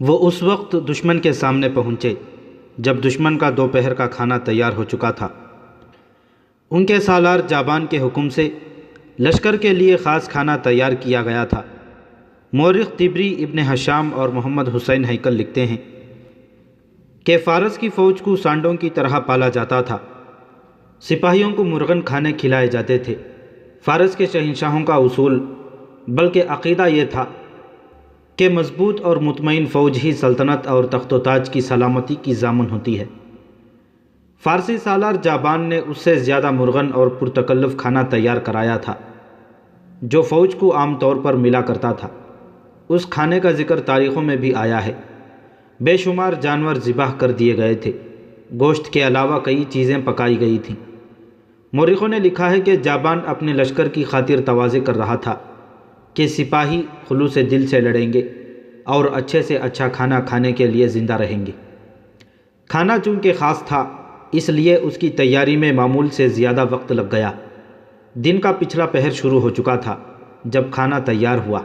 وہ اس وقت دشمن کے سامنے پہنچے جب دشمن کا دوپہر کا کھانا تیار ہو چکا تھا۔ ان کے سالار جابان کے حکم سے لشکر کے لیے خاص کھانا تیار کیا گیا تھا۔ مورخ طبری ابن ہشام اور محمد حسین ہیکل لکھتے ہیں کہ فارس کی فوج کو سانڈوں کی طرح پالا جاتا تھا۔ سپاہیوں کو مرغن کھانے کھلائے جاتے تھے۔ فارس کے شہنشاہوں کا اصول بلکہ عقیدہ یہ تھا کہ مضبوط اور مطمئن فوج ہی سلطنت اور تخت و تاج کی سلامتی کی ضامن ہوتی ہے۔ فارسی سالار جابان نے اس سے زیادہ مرغن اور پرتکلف کھانا تیار کرایا تھا جو فوج کو عام طور پر ملا کرتا تھا۔ اس کھانے کا ذکر تاریخوں میں بھی آیا ہے۔ بے شمار جانور ذبح کر دیے گئے تھے۔ گوشت کے علاوہ کئی چیزیں پکائی گئی تھیں۔ مورخوں نے لکھا ہے کہ جابان اپنے لشکر کی خاطر تواضع کر رہا تھا کہ سپاہی خلوص دل سے لڑیں گے اور اچھے سے اچھا کھانا کھانے کے لیے زندہ رہیں گے۔ کھانا چونکہ خاص تھا اس لیے اس کی تیاری میں معمول سے زیادہ وقت لگ گیا۔ دن کا پچھلا پہر شروع ہو چکا تھا جب کھانا تیار ہوا۔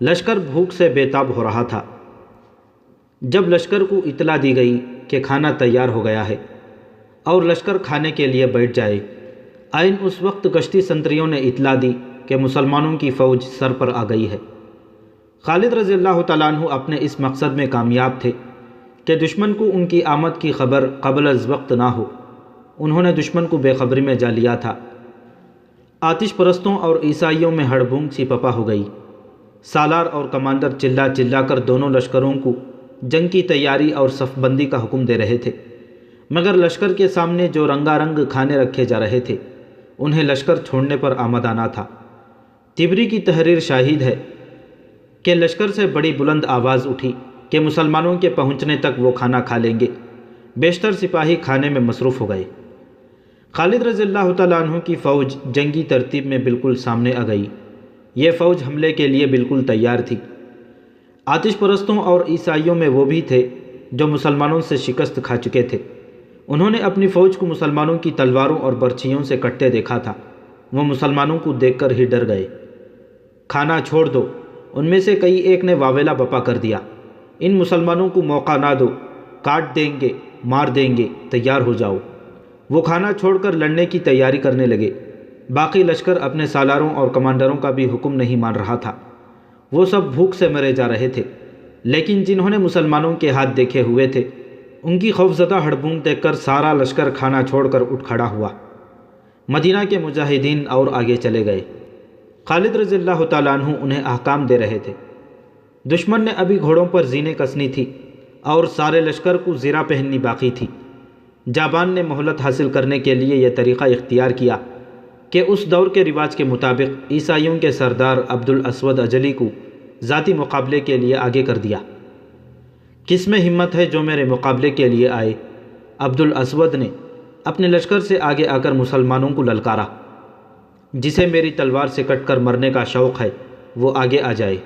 لشکر بھوک سے بے تاب ہو رہا تھا۔ جب لشکر کو اطلاع دی گئی کہ کھانا تیار ہو گیا ہے اور لشکر کھانے کے لیے بیٹھ جائے، عین اس وقت گشتی سنتریوں نے اطلاع دی کہ مسلمانوں کی فوج سر پر آ گئی ہے۔ خالد رضی اللہ تعالیٰ عنہ اپنے اس مقصد میں کامیاب تھے کہ دشمن کو ان کی آمد کی خبر قبل از وقت نہ ہو۔ انہوں نے دشمن کو بے خبری میں جا لیا تھا۔ آتش پرستوں اور عیسائیوں میں ہڑبونگ سی پپا ہو گئی۔ سالار اور کمانڈر چلا چلا کر دونوں لشکروں کو جنگ کی تیاری اور صف بندی کا حکم دے رہے تھے، مگر لشکر کے سامنے جو رنگا رنگ کھانے رکھے جا رہے تھے انہیں لشکر چھوڑنے پر آمادانہ تھا۔ طبری کی تحریر شاہد ہے کہ لشکر سے بڑی بلند آواز اٹھی کہ مسلمانوں کے پہنچنے تک وہ کھانا کھا لیں گے۔ بیشتر سپاہی کھانے میں مصروف ہو گئے۔ خالد رضی اللہ تعالیٰ عنہ کی فوج جنگی ترتیب میں بالکل سامنے آ گئی۔ یہ فوج حملے کے لیے بالکل تیار تھی۔ آتش پرستوں اور عیسائیوں میں وہ بھی تھے جو مسلمانوں سے شکست کھا چکے تھے۔ انہوں نے اپنی فوج کو مسلمانوں کی تلواروں اور برچھیوں سے کٹتے دیکھا تھا۔ وہ مسلمانوں کو دیکھ کر ہی ڈر گئے۔ کھانا چھوڑ دو، ان میں سے کئی ایک نے واویلا بپا کر دیا۔ ان مسلمانوں کو موقع نہ دو، کاٹ دیں گے، مار دیں گے، تیار ہو جاؤ۔ وہ کھانا چھوڑ کر لڑنے کی تیاری کرنے لگے۔ باقی لشکر اپنے سالاروں اور کمانڈروں کا بھی حکم نہیں مان رہا تھا۔ وہ سب بھوک سے مرے جا رہے تھے، لیکن جنہوں نے مسلمانوں کے ہاتھ دیکھے ہوئے تھے ان کی خوفزدہ ہڑبونگ دیکھ کر سارا لشکر کھانا چھوڑ کر اٹھ کھڑا ہوا۔ مدینہ کے مجاہدین اور آگے چلے گئے۔ خالد رضی اللہ تعالیٰ عنہ انہیں احکام دے رہے تھے۔ دشمن نے ابھی گھوڑوں پر زینے کسنی تھی اور سارے لشکر کو زرہ پہننی باقی تھی۔ جابان نے مہلت حاصل کرنے کے لیے یہ طریقہ اختیار کیا کہ اس دور کے رواج کے مطابق عیسائیوں کے سردار عبد الاسود اجلی کو ذاتی مقابلے کے لیے آگے کر دیا۔ کس میں ہمت ہے جو میرے مقابلے کے لیے آئے؟ عبد الاسود نے اپنے لشکر سے آگے آ کر مسلمانوں کو للکارا۔ جسے میری تلوار سے کٹ کر مرنے کا شوق ہے وہ آگے آ جائے۔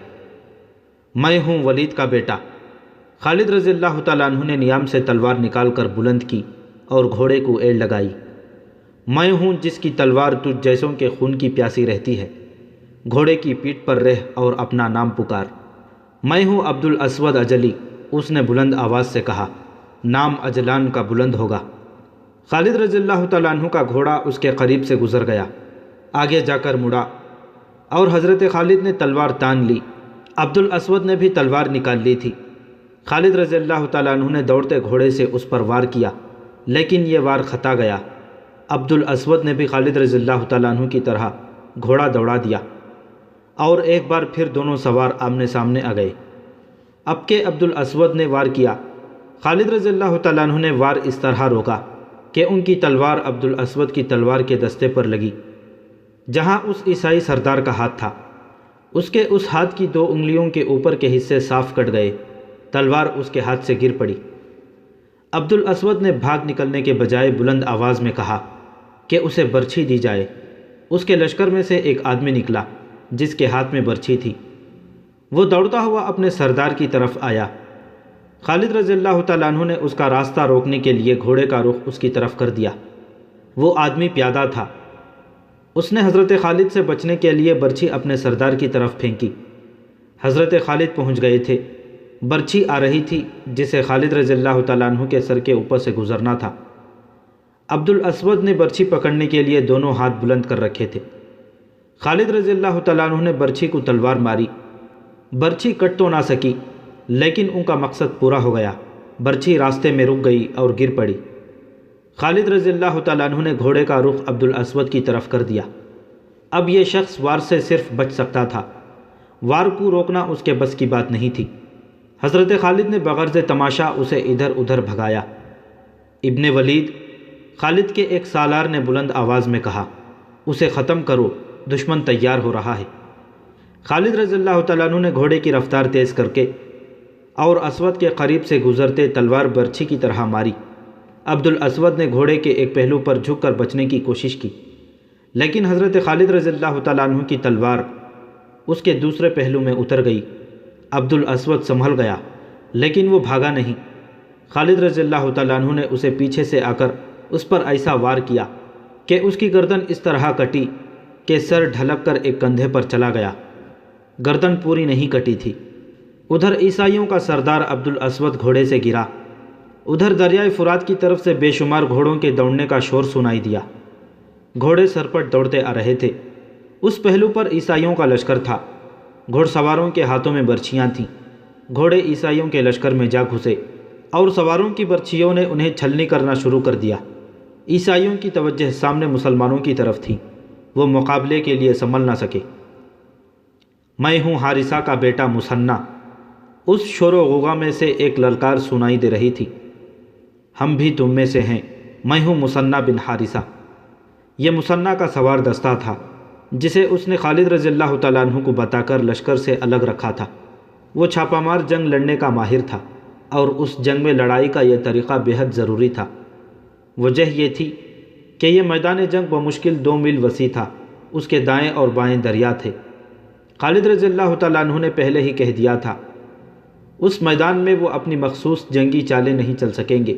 میں ہوں ولید کا بیٹا۔ خالد رضی اللہ تعالیٰ عنہ نے نیام سے تلوار نکال کر بلند کی اور گھوڑے کو ایڑ لگائی۔ میں ہوں جس کی تلوار تجھ جیسوں کے خون کی پیاسی رہتی ہے۔ گھوڑے کی پیٹھ پر رہ اور اپنا نام پکار۔ میں ہوں عبد الاسود اجلی، اس نے بلند آواز سے کہا۔ نام اجلان کا بلند ہوگا۔ خالد رضی اللہ تعالیٰ عنہ کا گھوڑا اس کے قریب سے گزر گیا، آگے جا کر مڑا اور حضرت خالد نے تلوار تان لی۔ عبد الاسود نے بھی تلوار نکال لی تھی۔ خالد رضی اللہ تعالیٰ عنہ نے دوڑتے گھوڑے سے اس پر وار کیا، لیکن یہ وار خطا گیا۔ عبد الاسود نے بھی خالد رضی اللہ تعالیٰ عنہ کی طرح گھوڑا دوڑا دیا اور ایک بار پھر دونوں سوار آمنے سامنے آ گئے۔ اب کہ عبد الاسود نے وار کیا، خالد رضی اللہ تعالیٰ عنہ نے وار اس طرح روکا کہ ان کی تلوار عبد الاسود کی تلوار کے دستے پر لگی جہاں اس عیسائی سردار کا ہاتھ تھا۔ اس کے اس ہاتھ کی 2 انگلیوں کے اوپر کے حصے صاف کٹ گئے۔ تلوار اس کے ہاتھ سے گر پڑی۔ عبد الاسود نے بھاگ نکلنے کے بجائے بلند آواز میں کہا کہ اسے برچھی دی جائے۔ اس کے لشکر میں سے ایک آدمی نکلا جس کے ہاتھ میں برچھی تھی۔ وہ دوڑتا ہوا اپنے سردار کی طرف آیا۔ خالد رضی اللہ تعالیٰ عنہ نے اس کا راستہ روکنے کے لیے گھوڑے کا رخ اس کی طرف کر دیا۔ وہ آدمی پیادہ تھا۔ اس نے حضرت خالد سے بچنے کے لیے برچھی اپنے سردار کی طرف پھینکی۔ حضرت خالد پہنچ گئے تھے۔ برچھی آ رہی تھی جسے خالد رضی اللہ تعالیٰ عنہ کے سر کے اوپر سے گزرنا تھا۔ عبد الاسود نے برچھی پکڑنے کے لیے دونوں ہاتھ بلند کر رکھے تھے۔ خالد رضی اللہ تعالیٰ عنہ نے برچھی کو تلوار ماری۔ برچھی کٹ تو نہ سکی لیکن ان کا مقصد پورا ہو گیا۔ برچھی راستے میں رک گئی اور گر پڑی۔ خالد رضی اللہ تعالیٰ عنہ نے گھوڑے کا رخ عبد الاسود کی طرف کر دیا۔ اب یہ شخص وار سے صرف بچ سکتا تھا، وار کو روکنا اس کے بس کی بات نہیں تھی۔ حضرت خالد نے بغرض تماشا اسے ادھر ادھر بھگایا۔ ابن ولید، خالد کے ایک سالار نے بلند آواز میں کہا، اسے ختم کرو، دشمن تیار ہو رہا ہے۔ خالد رضی اللہ تعالیٰ عنہ نے گھوڑے کی رفتار تیز کر کے اور اسود کے قریب سے گزرتے تلوار برچھی کی طرح ماری۔ عبد الاسود نے گھوڑے کے ایک پہلو پر جھک کر بچنے کی کوشش کی، لیکن حضرت خالد رضی اللہ تعالیٰ عنہ کی تلوار اس کے دوسرے پہلو میں اتر گئی۔ عبد الاسود سنبھل گیا لیکن وہ بھاگا نہیں۔ خالد رضی اللہ تعالیٰ عنہ نے اسے پیچھے سے آ کر اس پر ایسا وار کیا کہ اس کی گردن اس طرح کٹی کہ سر ڈھلک کر ایک کندھے پر چلا گیا۔ گردن پوری نہیں کٹی تھی۔ ادھر عیسائیوں کا سردار عبد الاسود گھوڑے سے گرا۔ ادھر دریائے فرات کی طرف سے بے شمار گھوڑوں کے دوڑنے کا شور سنائی دیا۔ گھوڑے سرپٹ دوڑتے آ رہے تھے۔ اس پہلو پر عیسائیوں کا لشکر تھا۔ گھوڑ سواروں کے ہاتھوں میں برچھیاں تھیں۔ گھوڑے عیسائیوں کے لشکر میں جا گھسے اور سواروں کی برچھیوں نے انہیں چھلنی کرنا شروع کر دیا۔ عیسائیوں کی توجہ سامنے مسلمانوں کی طرف تھی۔ وہ مقابلے کے لیے سنبھل نہ سکے۔ میں ہوں حارثہ کا بیٹا مثنیٰ، اس شور و غوغا میں سے ایک للکار سنائی دے رہی تھی۔ ہم بھی تم میں سے ہیں، میں ہوں مثنیٰ بن حارثہ۔ یہ مثنیٰ کا سوار دستہ تھا جسے اس نے خالد رضی اللہ تعالیٰ عنہ کو بتا کر لشکر سے الگ رکھا تھا۔ وہ چھاپہ مار جنگ لڑنے کا ماہر تھا اور اس جنگ میں لڑائی کا یہ طریقہ بے حد ضروری تھا۔ وجہ یہ تھی کہ یہ میدان جنگ بمشکل 2 میل وسیع تھا۔ اس کے دائیں اور بائیں دریا تھے۔ خالد رضی اللہ تعالیٰ عنہ نے پہلے ہی کہہ دیا تھا، اس میدان میں وہ اپنی مخصوص جنگی چالیں نہیں چل سکیں گے۔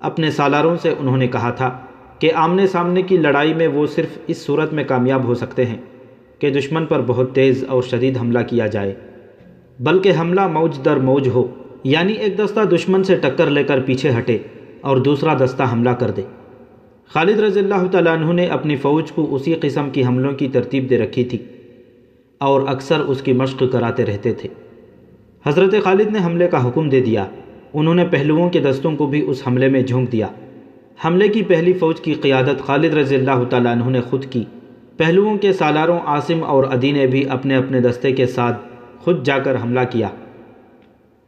اپنے سالاروں سے انہوں نے کہا تھا کہ آمنے سامنے کی لڑائی میں وہ صرف اس صورت میں کامیاب ہو سکتے ہیں کہ دشمن پر بہت تیز اور شدید حملہ کیا جائے، بلکہ حملہ موج در موج ہو، یعنی ایک دستہ دشمن سے ٹکر لے کر پیچھے ہٹے اور دوسرا دستہ حملہ کر دے۔ خالد رضی اللہ تعالیٰ عنہ نے اپنی فوج کو اسی قسم کی حملوں کی ترتیب دے رکھی تھی اور اکثر اس کی مشق کراتے رہتے تھے۔ حضرت خالد نے حملے کا حکم دے دیا۔ انہوں نے پہلوؤں کے دستوں کو بھی اس حملے میں جھونک دیا۔ حملے کی پہلی فوج کی قیادت خالد رضی اللہ تعالیٰ عنہ نے خود کی۔ پہلوؤں کے سالاروں عاصم اور عدی نے بھی اپنے اپنے دستے کے ساتھ خود جا کر حملہ کیا۔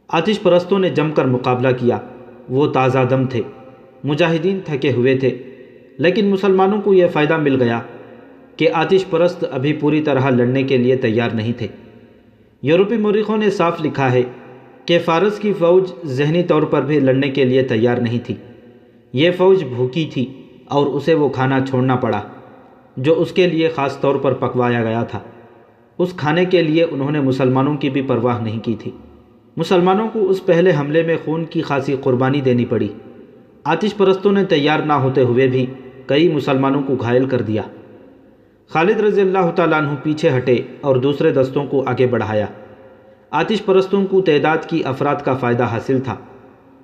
آتش پرستوں نے جم کر مقابلہ کیا۔ وہ تازہ دم تھے، مجاہدین تھکے ہوئے تھے، لیکن مسلمانوں کو یہ فائدہ مل گیا کہ آتش پرست ابھی پوری طرح لڑنے کے لیے تیار نہیں تھے۔ یورپی مورخوں نے صاف لکھا ہے کہ فارس کی فوج ذہنی طور پر بھی لڑنے کے لیے تیار نہیں تھی۔ یہ فوج بھوکی تھی اور اسے وہ کھانا چھوڑنا پڑا جو اس کے لیے خاص طور پر پکوایا گیا تھا۔ اس کھانے کے لیے انہوں نے مسلمانوں کی بھی پرواہ نہیں کی تھی۔ مسلمانوں کو اس پہلے حملے میں خون کی خاصی قربانی دینی پڑی۔ آتش پرستوں نے تیار نہ ہوتے ہوئے بھی کئی مسلمانوں کو گھائل کر دیا۔ خالد رضی اللہ تعالیٰ عنہ پیچھے ہٹے اور دوسرے دستوں کو آگے بڑھایا۔ آتش پرستوں کو تعداد کی افراد کا فائدہ حاصل تھا۔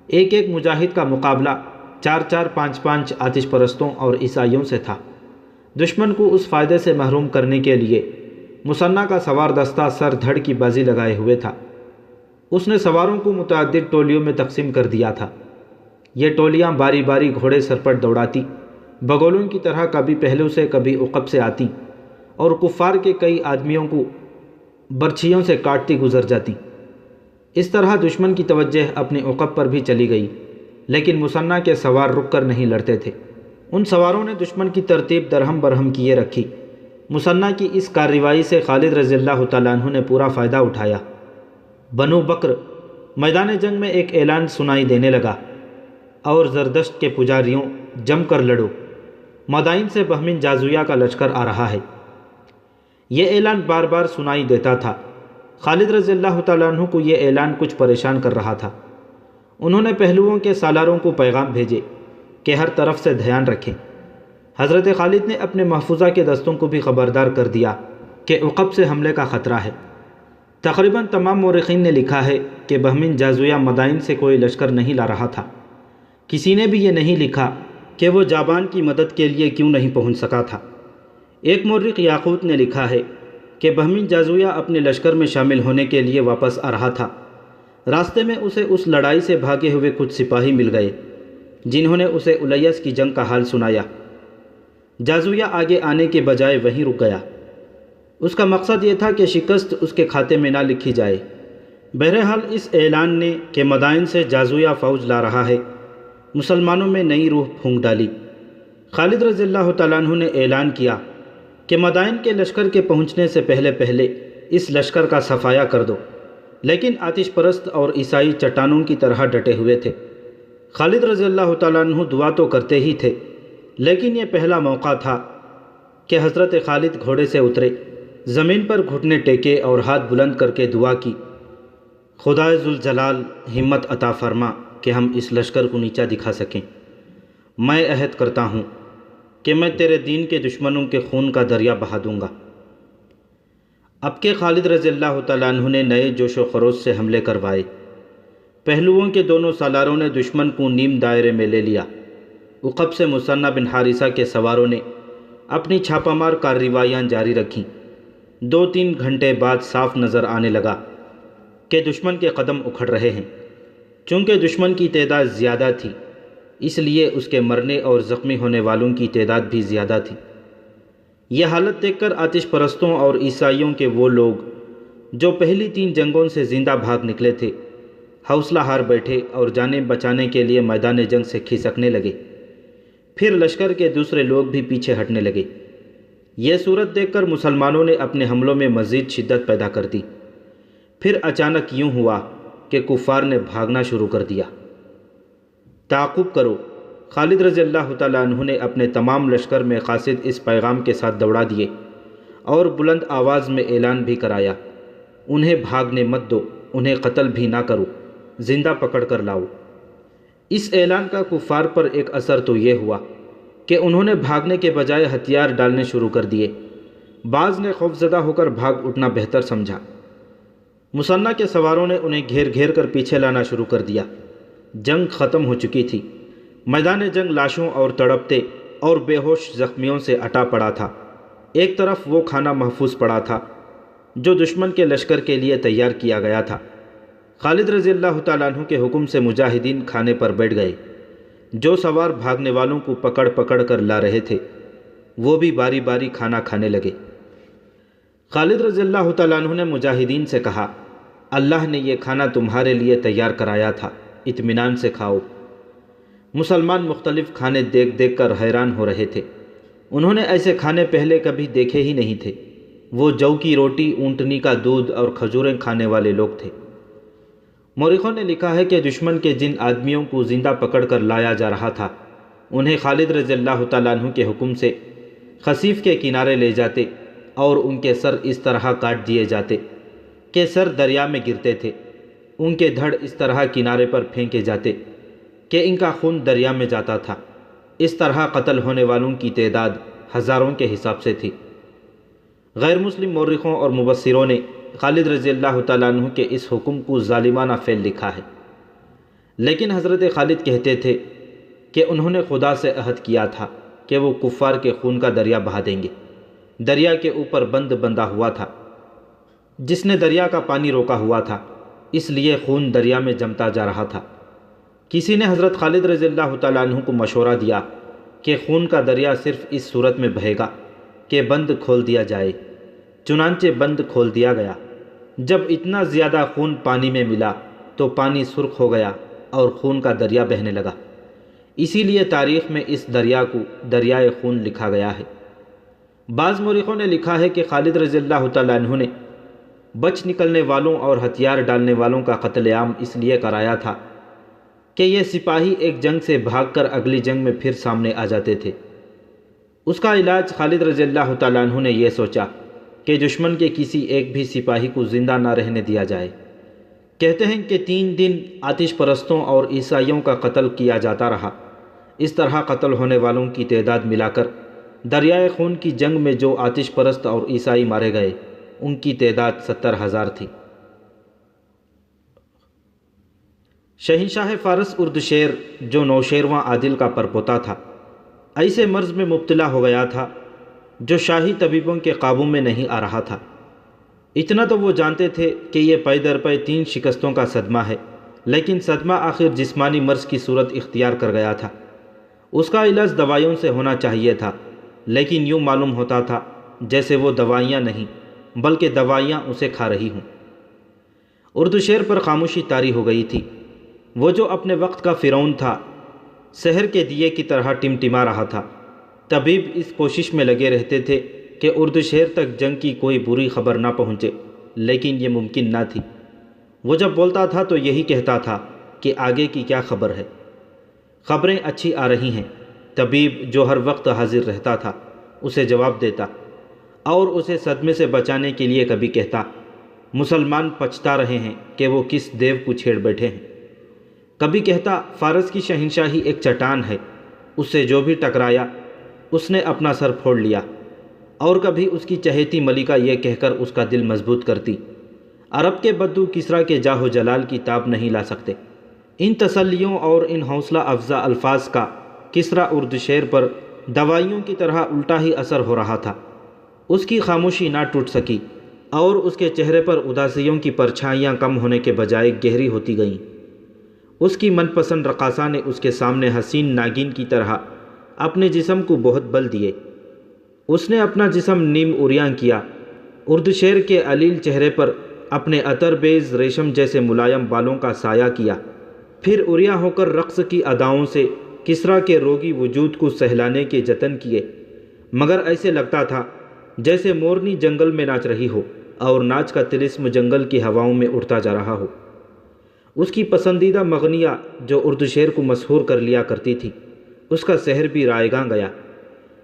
ایک ایک مجاہد کا مقابلہ 4 5 آتش پرستوں اور عیسائیوں سے تھا۔ دشمن کو اس فائدے سے محروم کرنے کے لیے مثنیٰ کا سوار دستہ سر دھڑ کی بازی لگائے ہوئے تھا۔ اس نے سواروں کو متعدد ٹولیوں میں تقسیم کر دیا تھا۔ یہ ٹولیاں باری باری گھوڑے سرپٹ دوڑاتی، بگولوں کی طرح کبھی پہلو سے کبھی عقب سے آتی اور کفار کے کئی آدمیوں کو برچھیوں سے کاٹتی گزر جاتی۔ اس طرح دشمن کی توجہ اپنے عقب پر بھی چلی گئی، لیکن مثنیٰ کے سوار رک کر نہیں لڑتے تھے۔ ان سواروں نے دشمن کی ترتیب درہم برہم کیے رکھی۔ مثنیٰ کی اس کارروائی سے خالد رضی اللہ تعالیٰ عنہ نے پورا فائدہ اٹھایا۔ بنو بکر میدان جنگ میں ایک اعلان سنائی دینے لگا، اور زردشت کے پجاریوں جم کر لڑو، مدائن سے بہمن جازویہ کا لشکر آ رہا ہے۔ یہ اعلان بار بار سنائی دیتا تھا۔ خالد رضی اللہ تعالیٰ عنہ کو یہ اعلان کچھ پریشان کر رہا تھا۔ انہوں نے پہلوؤں کے سالاروں کو پیغام بھیجے کہ ہر طرف سے دھیان رکھیں۔ حضرت خالد نے اپنے محفوظہ کے دستوں کو بھی خبردار کر دیا کہ عقب سے حملے کا خطرہ ہے۔ تقریباً تمام مورخین نے لکھا ہے کہ بہمن جازویہ مدائن سے کوئی لشکر نہیں لا رہا تھا۔ کسی نے بھی یہ نہیں لکھا کہ وہ جابان کی مدد کے لیے کیوں نہیں پہنچ سکا تھا۔ ایک مورخ یاقوت نے لکھا ہے کہ بہمن جازویہ اپنے لشکر میں شامل ہونے کے لیے واپس آ رہا تھا۔ راستے میں اسے اس لڑائی سے بھاگے ہوئے کچھ سپاہی مل گئے جنہوں نے اسے الیس کی جنگ کا حال سنایا۔ جازویہ آگے آنے کے بجائے وہیں رک گیا۔ اس کا مقصد یہ تھا کہ شکست اس کے کھاتے میں نہ لکھی جائے۔ بہرحال اس اعلان نے کہ مدائن سے جازویہ فوج لا رہا ہے مسلمانوں میں نئی روح پھونک ڈالی۔ خالد رضی اللہ تعالیٰ عنہ نے اعلان کیا کہ مدائن کے لشکر کے پہنچنے سے پہلے اس لشکر کا صفایا کر دو، لیکن آتش پرست اور عیسائی چٹانوں کی طرح ڈٹے ہوئے تھے۔ خالد رضی اللہ تعالیٰ عنہ دعا تو کرتے ہی تھے، لیکن یہ پہلا موقع تھا کہ حضرت خالد گھوڑے سے اترے، زمین پر گھٹنے ٹیکے اور ہاتھ بلند کر کے دعا کی، خدائے ذوالجلال ہمت عطا فرما کہ ہم اس لشکر کو نیچا دکھا سکیں۔ میں عہد کرتا ہوں کہ میں تیرے دین کے دشمنوں کے خون کا دریا بہا دوں گا۔ اب کے خالد رضی اللہ تعالیٰ عنہ نے نئے جوش و خروش سے حملے کروائے۔ پہلوؤں کے دونوں سالاروں نے دشمن کو نیم دائرے میں لے لیا۔ عقب سے مثنہ بن حارثہ کے سواروں نے اپنی چھاپہ مار کارروائیاں جاری رکھیں۔ 2-3 گھنٹے بعد صاف نظر آنے لگا کہ دشمن کے قدم اکھڑ رہے ہیں۔ چونکہ دشمن کی تعداد زیادہ تھی، اس لیے اس کے مرنے اور زخمی ہونے والوں کی تعداد بھی زیادہ تھی۔ یہ حالت دیکھ کر آتش پرستوں اور عیسائیوں کے وہ لوگ جو پہلی 3 جنگوں سے زندہ بھاگ نکلے تھے، حوصلہ ہار بیٹھے اور جانیں بچانے کے لیے میدان جنگ سے کھسکنے لگے۔ پھر لشکر کے دوسرے لوگ بھی پیچھے ہٹنے لگے۔ یہ صورت دیکھ کر مسلمانوں نے اپنے حملوں میں مزید شدت پیدا کر دی۔ پھر اچانک یوں ہوا کہ کفار نے بھاگنا شروع کر دیا۔ تعاقب کرو، خالد رضی اللہ تعالیٰ عنہ نے اپنے تمام لشکر میں قاصد اس پیغام کے ساتھ دوڑا دیے اور بلند آواز میں اعلان بھی کرایا، انہیں بھاگنے مت دو، انہیں قتل بھی نہ کرو، زندہ پکڑ کر لاؤ۔ اس اعلان کا کفار پر ایک اثر تو یہ ہوا کہ انہوں نے بھاگنے کے بجائے ہتھیار ڈالنے شروع کر دیے۔ بعض نے خوفزدہ ہو کر بھاگ اٹھنا بہتر سمجھا۔ مثنہ کے سواروں نے انہیں گھیر کر پیچھے لانا شروع کر دیا۔ جنگ ختم ہو چکی تھی۔ میدان جنگ لاشوں اور تڑپتے اور بے ہوش زخمیوں سے اٹا پڑا تھا۔ ایک طرف وہ کھانا محفوظ پڑا تھا جو دشمن کے لشکر کے لیے تیار کیا گیا تھا۔ خالد رضی اللہ تعالیٰ عنہ کے حکم سے مجاہدین کھانے پر بیٹھ گئے۔ جو سوار بھاگنے والوں کو پکڑ کر لا رہے تھے وہ بھی باری باری کھانا کھانے لگے۔ خالد رضی اللہ تعالیٰ عنہ نے مجاہدین سے کہا، اللہ نے یہ کھانا تمہارے لیے تیار کرایا تھا، اطمینان سے کھاؤ۔ مسلمان مختلف کھانے دیکھ کر حیران ہو رہے تھے۔ انہوں نے ایسے کھانے پہلے کبھی دیکھے ہی نہیں تھے۔ وہ جو کی روٹی، اونٹنی کا دودھ اور کھجوریں کھانے والے لوگ تھے۔ مورخوں نے لکھا ہے کہ دشمن کے جن آدمیوں کو زندہ پکڑ کر لایا جا رہا تھا انہیں خالد رضی اللہ تعالیٰ عنہ کے حکم سے خصیف کے کنارے لے جاتے اور ان کے سر اس طرح کاٹ دیے جاتے کہ سر دریا میں گرتے تھے۔ ان کے دھڑ اس طرح کنارے پر پھینکے جاتے کہ ان کا خون دریا میں جاتا تھا۔ اس طرح قتل ہونے والوں کی تعداد ہزاروں کے حساب سے تھی۔ غیر مسلم مورخوں اور مبصروں نے خالد رضی اللہ تعالیٰ عنہ کے اس حکم کو ظالمانہ فعل لکھا ہے، لیکن حضرت خالد کہتے تھے کہ انہوں نے خدا سے عہد کیا تھا کہ وہ کفار کے خون کا دریا بہا دیں گے۔ دریا کے اوپر بند بندھا ہوا تھا جس نے دریا کا پانی روکا ہوا تھا، اس لیے خون دریا میں جمتا جا رہا تھا۔ کسی نے حضرت خالد رضی اللہ تعالیٰ عنہ کو مشورہ دیا کہ خون کا دریا صرف اس صورت میں بہے گا کہ بند کھول دیا جائے۔ چنانچہ بند کھول دیا گیا۔ جب اتنا زیادہ خون پانی میں ملا تو پانی سرخ ہو گیا اور خون کا دریا بہنے لگا۔ اسی لیے تاریخ میں اس دریا کو دریائے خون لکھا گیا ہے۔ بعض مورخوں نے لکھا ہے کہ خالد رضی اللہ تعالیٰ عنہ نے بچ نکلنے والوں اور ہتھیار ڈالنے والوں کا قتل عام اس لیے کرایا تھا کہ یہ سپاہی ایک جنگ سے بھاگ کر اگلی جنگ میں پھر سامنے آ جاتے تھے۔ اس کا علاج خالد رضی اللہ تعالیٰ عنہ نے یہ سوچا کہ دشمن کے کسی ایک بھی سپاہی کو زندہ نہ رہنے دیا جائے۔ کہتے ہیں کہ 3 دن آتش پرستوں اور عیسائیوں کا قتل کیا جاتا رہا۔ اس طرح قتل ہونے والوں کی تعداد ملا کر دریائے خون کی جنگ میں جو آتش پرست اور عیسائی مارے گئے ان کی تعداد 70,000 تھی۔ شہنشاہ فارس اردشیر جو نوشیرواں عادل کا پرپوتا تھا، ایسے مرض میں مبتلا ہو گیا تھا جو شاہی طبیبوں کے قابو میں نہیں آ رہا تھا۔ اتنا تو وہ جانتے تھے کہ یہ پے در پے 3 شکستوں کا صدمہ ہے، لیکن صدمہ آخر جسمانی مرض کی صورت اختیار کر گیا تھا۔ اس کا علاج دوائیوں سے ہونا چاہیے تھا، لیکن یوں معلوم ہوتا تھا جیسے وہ دوائیاں نہیں بلکہ دوائیاں اسے کھا رہی ہوں۔ اردشیر پر خاموشی طاری ہو گئی تھی۔ وہ جو اپنے وقت کا فرعون تھا، سحر کے دیے کی طرح ٹمٹما رہا تھا۔ طبیب اس کوشش میں لگے رہتے تھے کہ اردشیر تک جنگ کی کوئی بری خبر نہ پہنچے، لیکن یہ ممکن نہ تھی۔ وہ جب بولتا تھا تو یہی کہتا تھا کہ آگے کی کیا خبر ہے، خبریں اچھی آ رہی ہیں۔ طبیب جو ہر وقت حاضر رہتا تھا اسے جواب دیتا اور اسے صدمے سے بچانے کے لیے کبھی کہتا، مسلمان پچھتا رہے ہیں کہ وہ کس دیو کو چھیڑ بیٹھے ہیں۔ کبھی کہتا، فارس کی شہنشاہی ایک چٹان ہے، اس سے جو بھی ٹکرایا اس نے اپنا سر پھوڑ لیا۔ اور کبھی اس کی چہیتی ملکہ یہ کہہ کر اس کا دل مضبوط کرتی، عرب کے بدو کسریٰ کے جاہ و جلال کی تاب نہیں لا سکتے۔ ان تسلیوں اور ان حوصلہ افزا الفاظ کا کسریٰ اردشیر پر دوائیوں کی طرح الٹا ہی اثر ہو رہا تھا۔ اس کی خاموشی نہ ٹوٹ سکی اور اس کے چہرے پر اداسیوں کی پرچھائیاں کم ہونے کے بجائے گہری ہوتی گئیں۔ اس کی من پسند رقاصہ نے اس کے سامنے حسین ناگین کی طرح اپنے جسم کو بہت بل دیے۔ اس نے اپنا جسم نیم عریاں کیا، اردشیر کے علیل چہرے پر اپنے عطر بیز ریشم جیسے ملائم بالوں کا سایہ کیا، پھر عریاں ہو کر رقص کی اداؤں سے کسریٰ کے روگی وجود کو سہلانے کے جتن کیے، مگر ایسے لگتا تھا جیسے مورنی جنگل میں ناچ رہی ہو اور ناچ کا طلسم جنگل کی ہواؤں میں اڑتا جا رہا ہو۔ اس کی پسندیدہ مغنیہ جو اردشیر کو مسحور کر لیا کرتی تھی، اس کا سحر بھی رائیگاں گیا۔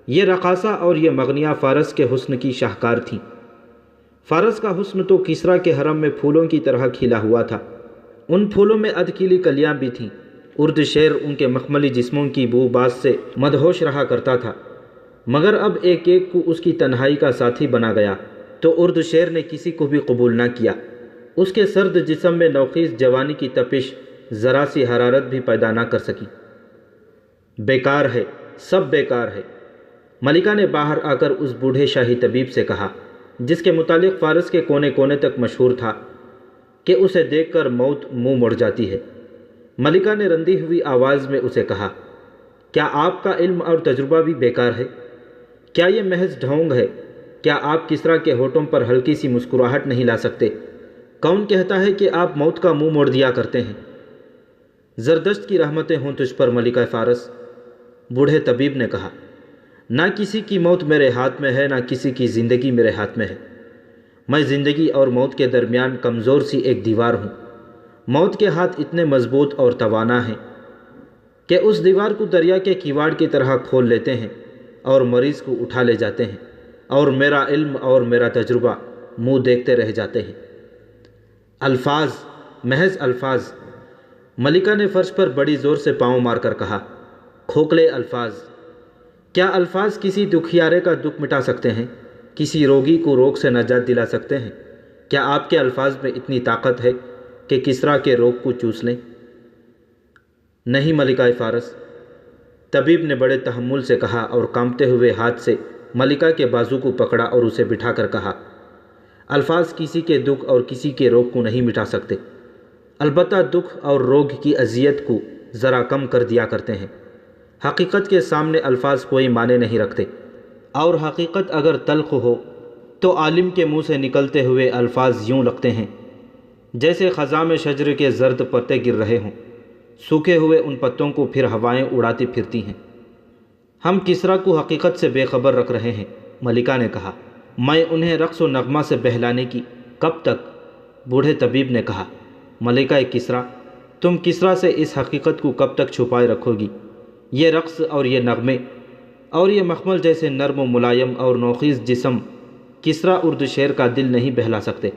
یہ رقاصہ اور یہ مغنیہ فارس کے حسن کی شاہکار تھیں۔ فارس کا حسن تو کسریٰ کے حرم میں پھولوں کی طرح کھلا ہوا تھا۔ ان پھولوں میں ادکھیلی کلیاں بھی تھیں۔ اردشیر ان کے مخملی جسموں کی بو باز سے مدہوش رہا کرتا تھا، مگر اب ایک ایک کو اس کی تنہائی کا ساتھی بنا گیا تو اردشیر نے کسی کو بھی قبول نہ کیا۔ اس کے سرد جسم میں نوخیز جوانی کی تپش ذرا سی حرارت بھی پیدا نہ کر سکی۔ بیکار ہے، سب بیکار ہے، ملکہ نے باہر آ کر اس بوڑھے شاہی طبیب سے کہا، جس کے متعلق فارس کے کونے کونے تک مشہور تھا کہ اسے دیکھ کر موت منہ موڑ جاتی ہے۔ ملکہ نے رندی ہوئی آواز میں اسے کہا، کیا آپ کا علم اور تجربہ بھی بیکار ہے؟ کیا یہ محض ڈھونگ ہے؟ کیا آپ کسریٰ کے ہونٹوں پر ہلکی سی مسکراہٹ نہیں لا سکتے؟ کون کہتا ہے کہ آپ موت کا منہ موڑ دیا کرتے ہیں؟ زردشت کی رحمتیں ہوں تجھ پر ملکہ فارس، بوڑھے طبیب نے کہا۔ نہ کسی کی موت میرے ہاتھ میں ہے، نہ کسی کی زندگی میرے ہاتھ میں ہے۔ میں زندگی اور موت کے درمیان کمزور سی ایک دیوار ہوں۔ موت کے ہاتھ اتنے مضبوط اور توانا ہیں کہ اس دیوار کو دریا کے کیواڑ کی طرح کھول لیتے ہیں اور مریض کو اٹھا لے جاتے ہیں، اور میرا علم اور میرا تجربہ منہ دیکھتے رہ جاتے ہیں۔ الفاظ، محض الفاظ، ملکہ نے فرش پر بڑی زور سے پاؤں مار کر کہا، کھوکھلے الفاظ۔ کیا الفاظ کسی دکھیارے کا دکھ مٹا سکتے ہیں؟ کسی روگی کو روگ سے نجات دلا سکتے ہیں؟ کیا آپ کے الفاظ میں اتنی طاقت ہے کہ کسریٰ کے روگ کو چوس لیں؟ نہیں ملکہ فارس، طبیب نے بڑے تحمل سے کہا اور کانپتے ہوئے ہاتھ سے ملکہ کے بازو کو پکڑا اور اسے بٹھا کر کہا، الفاظ کسی کے دکھ اور کسی کے روگ کو نہیں مٹا سکتے، البتہ دکھ اور روگ کی اذیت کو ذرا کم کر دیا کرتے ہیں۔ حقیقت کے سامنے الفاظ کوئی معنی نہیں رکھتے، اور حقیقت اگر تلخ ہو تو عالم کے منہ سے نکلتے ہوئے الفاظ یوں لگتے ہیں جیسے خزاں میں شجر کے زرد پتے گر رہے ہوں، سوکھے ہوئے ان پتوں کو پھر ہوائیں اڑاتی پھرتی ہیں۔ ہم کسریٰ کو حقیقت سے بے خبر رکھ رہے ہیں، ملکہ نے کہا۔ میں انہیں رقص و نغمہ سے بہلانے کی کب تک؟ بوڑھے طبیب نے کہا۔ ملکہ کسریٰ، تم کسریٰ سے اس حقیقت کو کب تک چھپائے رکھو گی؟ یہ رقص اور یہ نغمے اور یہ مخمل جیسے نرم و ملائم اور نوخیز جسم کسریٰ اردشیر کا دل نہیں بہلا سکتے۔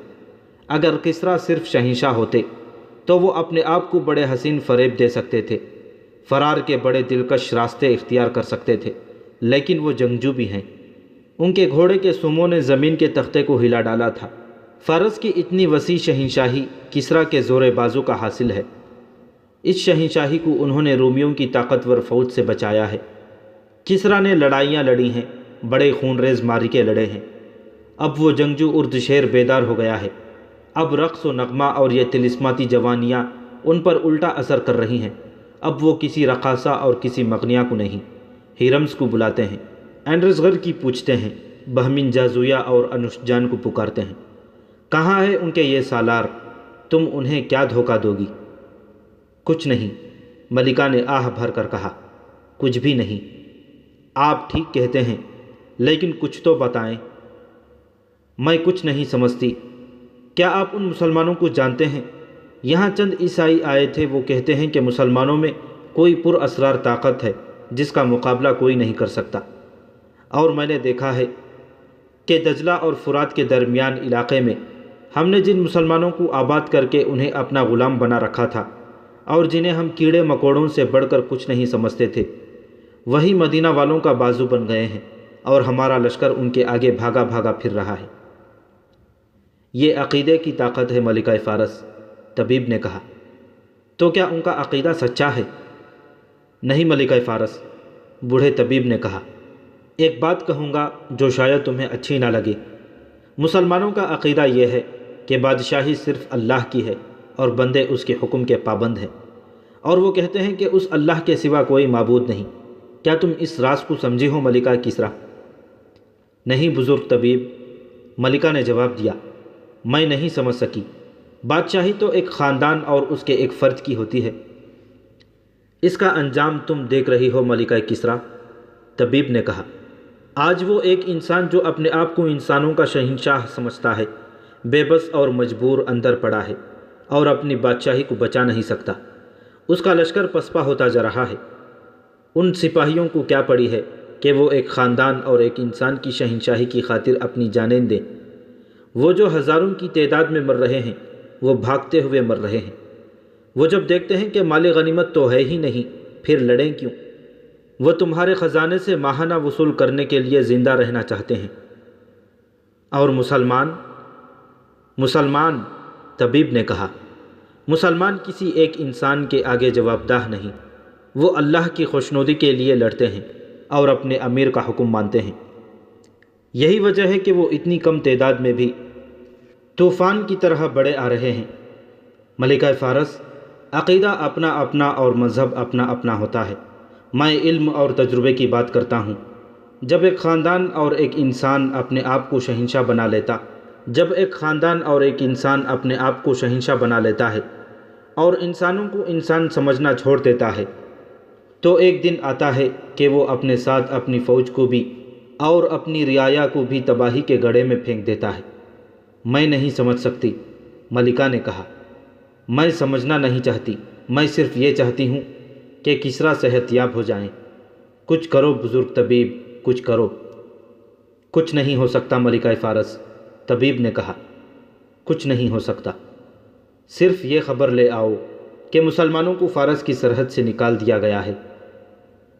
اگر کسریٰ صرف شہنشاہ ہوتے تو وہ اپنے آپ کو بڑے حسین فریب دے سکتے تھے، فرار کے بڑے دلکش راستے اختیار کر سکتے تھے، لیکن وہ جنگجو بھی ہیں۔ ان کے گھوڑے کے سوموں نے زمین کے تختے کو ہلا ڈالا تھا۔ فارس کی اتنی وسیع شہنشاہی کسریٰ کے زور بازو کا حاصل ہے۔ اس شہنشاہی کو انہوں نے رومیوں کی طاقتور فوج سے بچایا ہے۔ کسریٰ نے لڑائیاں لڑی ہیں، بڑے خون ریز معرکے لڑے ہیں۔ اب وہ جنگجو اردشیر بیدار ہو گیا ہے۔ اب رقص و نغمہ اور یہ طلسماتی جوانیاں ان پر الٹا اثر کر رہی ہیں۔ اب وہ کسی رقاصہ اور کسی مغنیہ کو نہیں، ہیرمز کو بلاتے ہیں، اینڈرسغر کی پوچھتے ہیں، بہمن جازویہ اور انوشجان کو پکارتے ہیں۔ کہاں ہے ان کے یہ سالار؟ تم انہیں کیا دھوکہ دو گی؟ کچھ نہیں، ملکہ نے آہ بھر کر کہا، کچھ بھی نہیں۔ آپ ٹھیک کہتے ہیں، لیکن کچھ تو بتائیں۔ میں کچھ نہیں سمجھتی۔ کیا آپ ان مسلمانوں کو جانتے ہیں؟ یہاں چند عیسائی آئے تھے، وہ کہتے ہیں کہ مسلمانوں میں کوئی پر اسرار طاقت ہے جس کا مقابلہ کوئی نہیں کر سکتا، اور میں نے دیکھا ہے کہ دجلہ اور فرات کے درمیان علاقے میں ہم نے جن مسلمانوں کو آباد کر کے انہیں اپنا غلام بنا رکھا تھا اور جنہیں ہم کیڑے مکوڑوں سے بڑھ کر کچھ نہیں سمجھتے تھے، وہی مدینہ والوں کا بازو بن گئے ہیں، اور ہمارا لشکر ان کے آگے بھاگا بھاگا پھر رہا ہے۔ یہ عقیدے کی طاقت ہے ملکہ فارس، طبیب نے کہا۔ تو کیا ان کا عقیدہ سچا ہے؟ نہیں ملکہ فارس، بوڑھے طبیب نے کہا۔ ایک بات کہوں گا جو شاید تمہیں اچھی نہ لگے۔ مسلمانوں کا عقیدہ یہ ہے کہ بادشاہی صرف اللہ کی ہے اور بندے اس کے حکم کے پابند ہیں، اور وہ کہتے ہیں کہ اس اللہ کے سوا کوئی معبود نہیں۔ کیا تم اس راز کو سمجھی ہو ملکہ کسریٰ؟ نہیں بزرگ طبیب، ملکہ نے جواب دیا، میں نہیں سمجھ سکی۔ بادشاہی تو ایک خاندان اور اس کے ایک فرد کی ہوتی ہے۔ اس کا انجام تم دیکھ رہی ہو ملکہ کسریٰ، طبیب نے کہا۔ آج وہ ایک انسان جو اپنے آپ کو انسانوں کا شہنشاہ سمجھتا ہے، بے بس اور مجبور اندر پڑا ہے اور اپنی بادشاہی کو بچا نہیں سکتا۔ اس کا لشکر پسپا ہوتا جا رہا ہے۔ ان سپاہیوں کو کیا پڑی ہے کہ وہ ایک خاندان اور ایک انسان کی شہنشاہی کی خاطر اپنی جانیں دیں؟ وہ جو ہزاروں کی تعداد میں مر رہے ہیں، وہ بھاگتے ہوئے مر رہے ہیں۔ وہ جب دیکھتے ہیں کہ مال غنیمت تو ہے ہی نہیں، پھر لڑیں کیوں؟ وہ تمہارے خزانے سے ماہانہ وصول کرنے کے لیے زندہ رہنا چاہتے ہیں۔ اور مسلمان، طبیب نے کہا، مسلمان کسی ایک انسان کے آگے جواب دہ نہیں۔ وہ اللہ کی خوشنودی کے لیے لڑتے ہیں اور اپنے امیر کا حکم مانتے ہیں۔ یہی وجہ ہے کہ وہ اتنی کم تعداد میں بھی طوفان کی طرح بڑے آ رہے ہیں۔ ملکہ فارس، عقیدہ اپنا اپنا اور مذہب اپنا اپنا ہوتا ہے۔ میں علم اور تجربے کی بات کرتا ہوں۔ جب ایک خاندان اور ایک انسان اپنے آپ کو شہنشاہ بنا لیتا ہے اور انسانوں کو انسان سمجھنا چھوڑ دیتا ہے، تو ایک دن آتا ہے کہ وہ اپنے ساتھ اپنی فوج کو بھی اور اپنی رعایا کو بھی تباہی کے گڑھے میں پھینک دیتا ہے۔ میں نہیں سمجھ سکتی، ملکہ نے کہا۔ میں سمجھنا نہیں چاہتی، میں صرف یہ چاہتی ہوں کہ کسریٰ صحت یاب ہو جائیں۔ کچھ کرو بزرگ طبیب، کچھ کرو۔ کچھ نہیں ہو سکتا ملکہ فارس، طبیب نے کہا، کچھ نہیں ہو سکتا۔ صرف یہ خبر لے آؤ کہ مسلمانوں کو فارس کی سرحد سے نکال دیا گیا ہے،